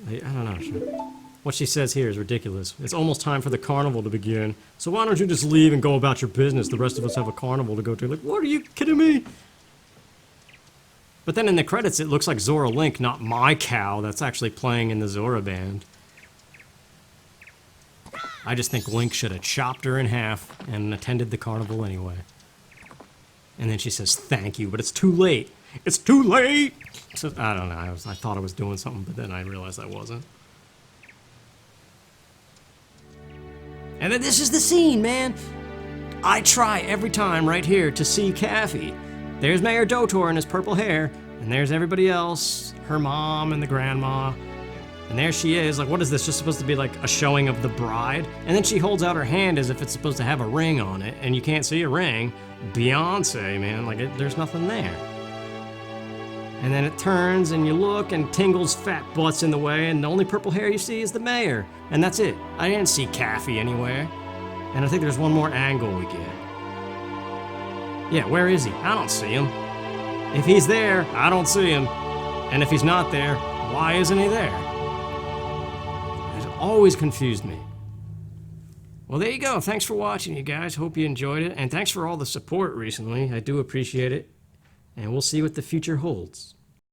I don't know. What she says here is ridiculous. It's almost time for the carnival to begin. So why don't you just leave and go about your business? The rest of us have a carnival to go to. Like, what, are you kidding me? But then in the credits, it looks like Zora Link, not my cow, that's actually playing in the Zora band. I just think Link should have chopped her in half and attended the carnival anyway. And then she says, thank you, but it's too late. It's too late! So, I don't know, I thought I was doing something, but then I realized I wasn't. And then this is the scene, man! I try every time right here to see Kafei. There's Mayor Dotour in his purple hair, and there's everybody else, her mom and the grandma. And there she is, like, what is this, just supposed to be like a showing of the bride? And then she holds out her hand as if it's supposed to have a ring on it, and you can't see a ring. Beyonce, man, like, there's nothing there. And then it turns, and you look, and Tingle's fat butt's in the way, and the only purple hair you see is the mayor. And that's it. I didn't see Kafei anywhere. And I think there's one more angle we get. Yeah, where is he? I don't see him. If he's there, I don't see him. And if he's not there, why isn't he there? It always confused me. Well, there you go. Thanks for watching, you guys. Hope you enjoyed it. And thanks for all the support recently. I do appreciate it. And we'll see what the future holds.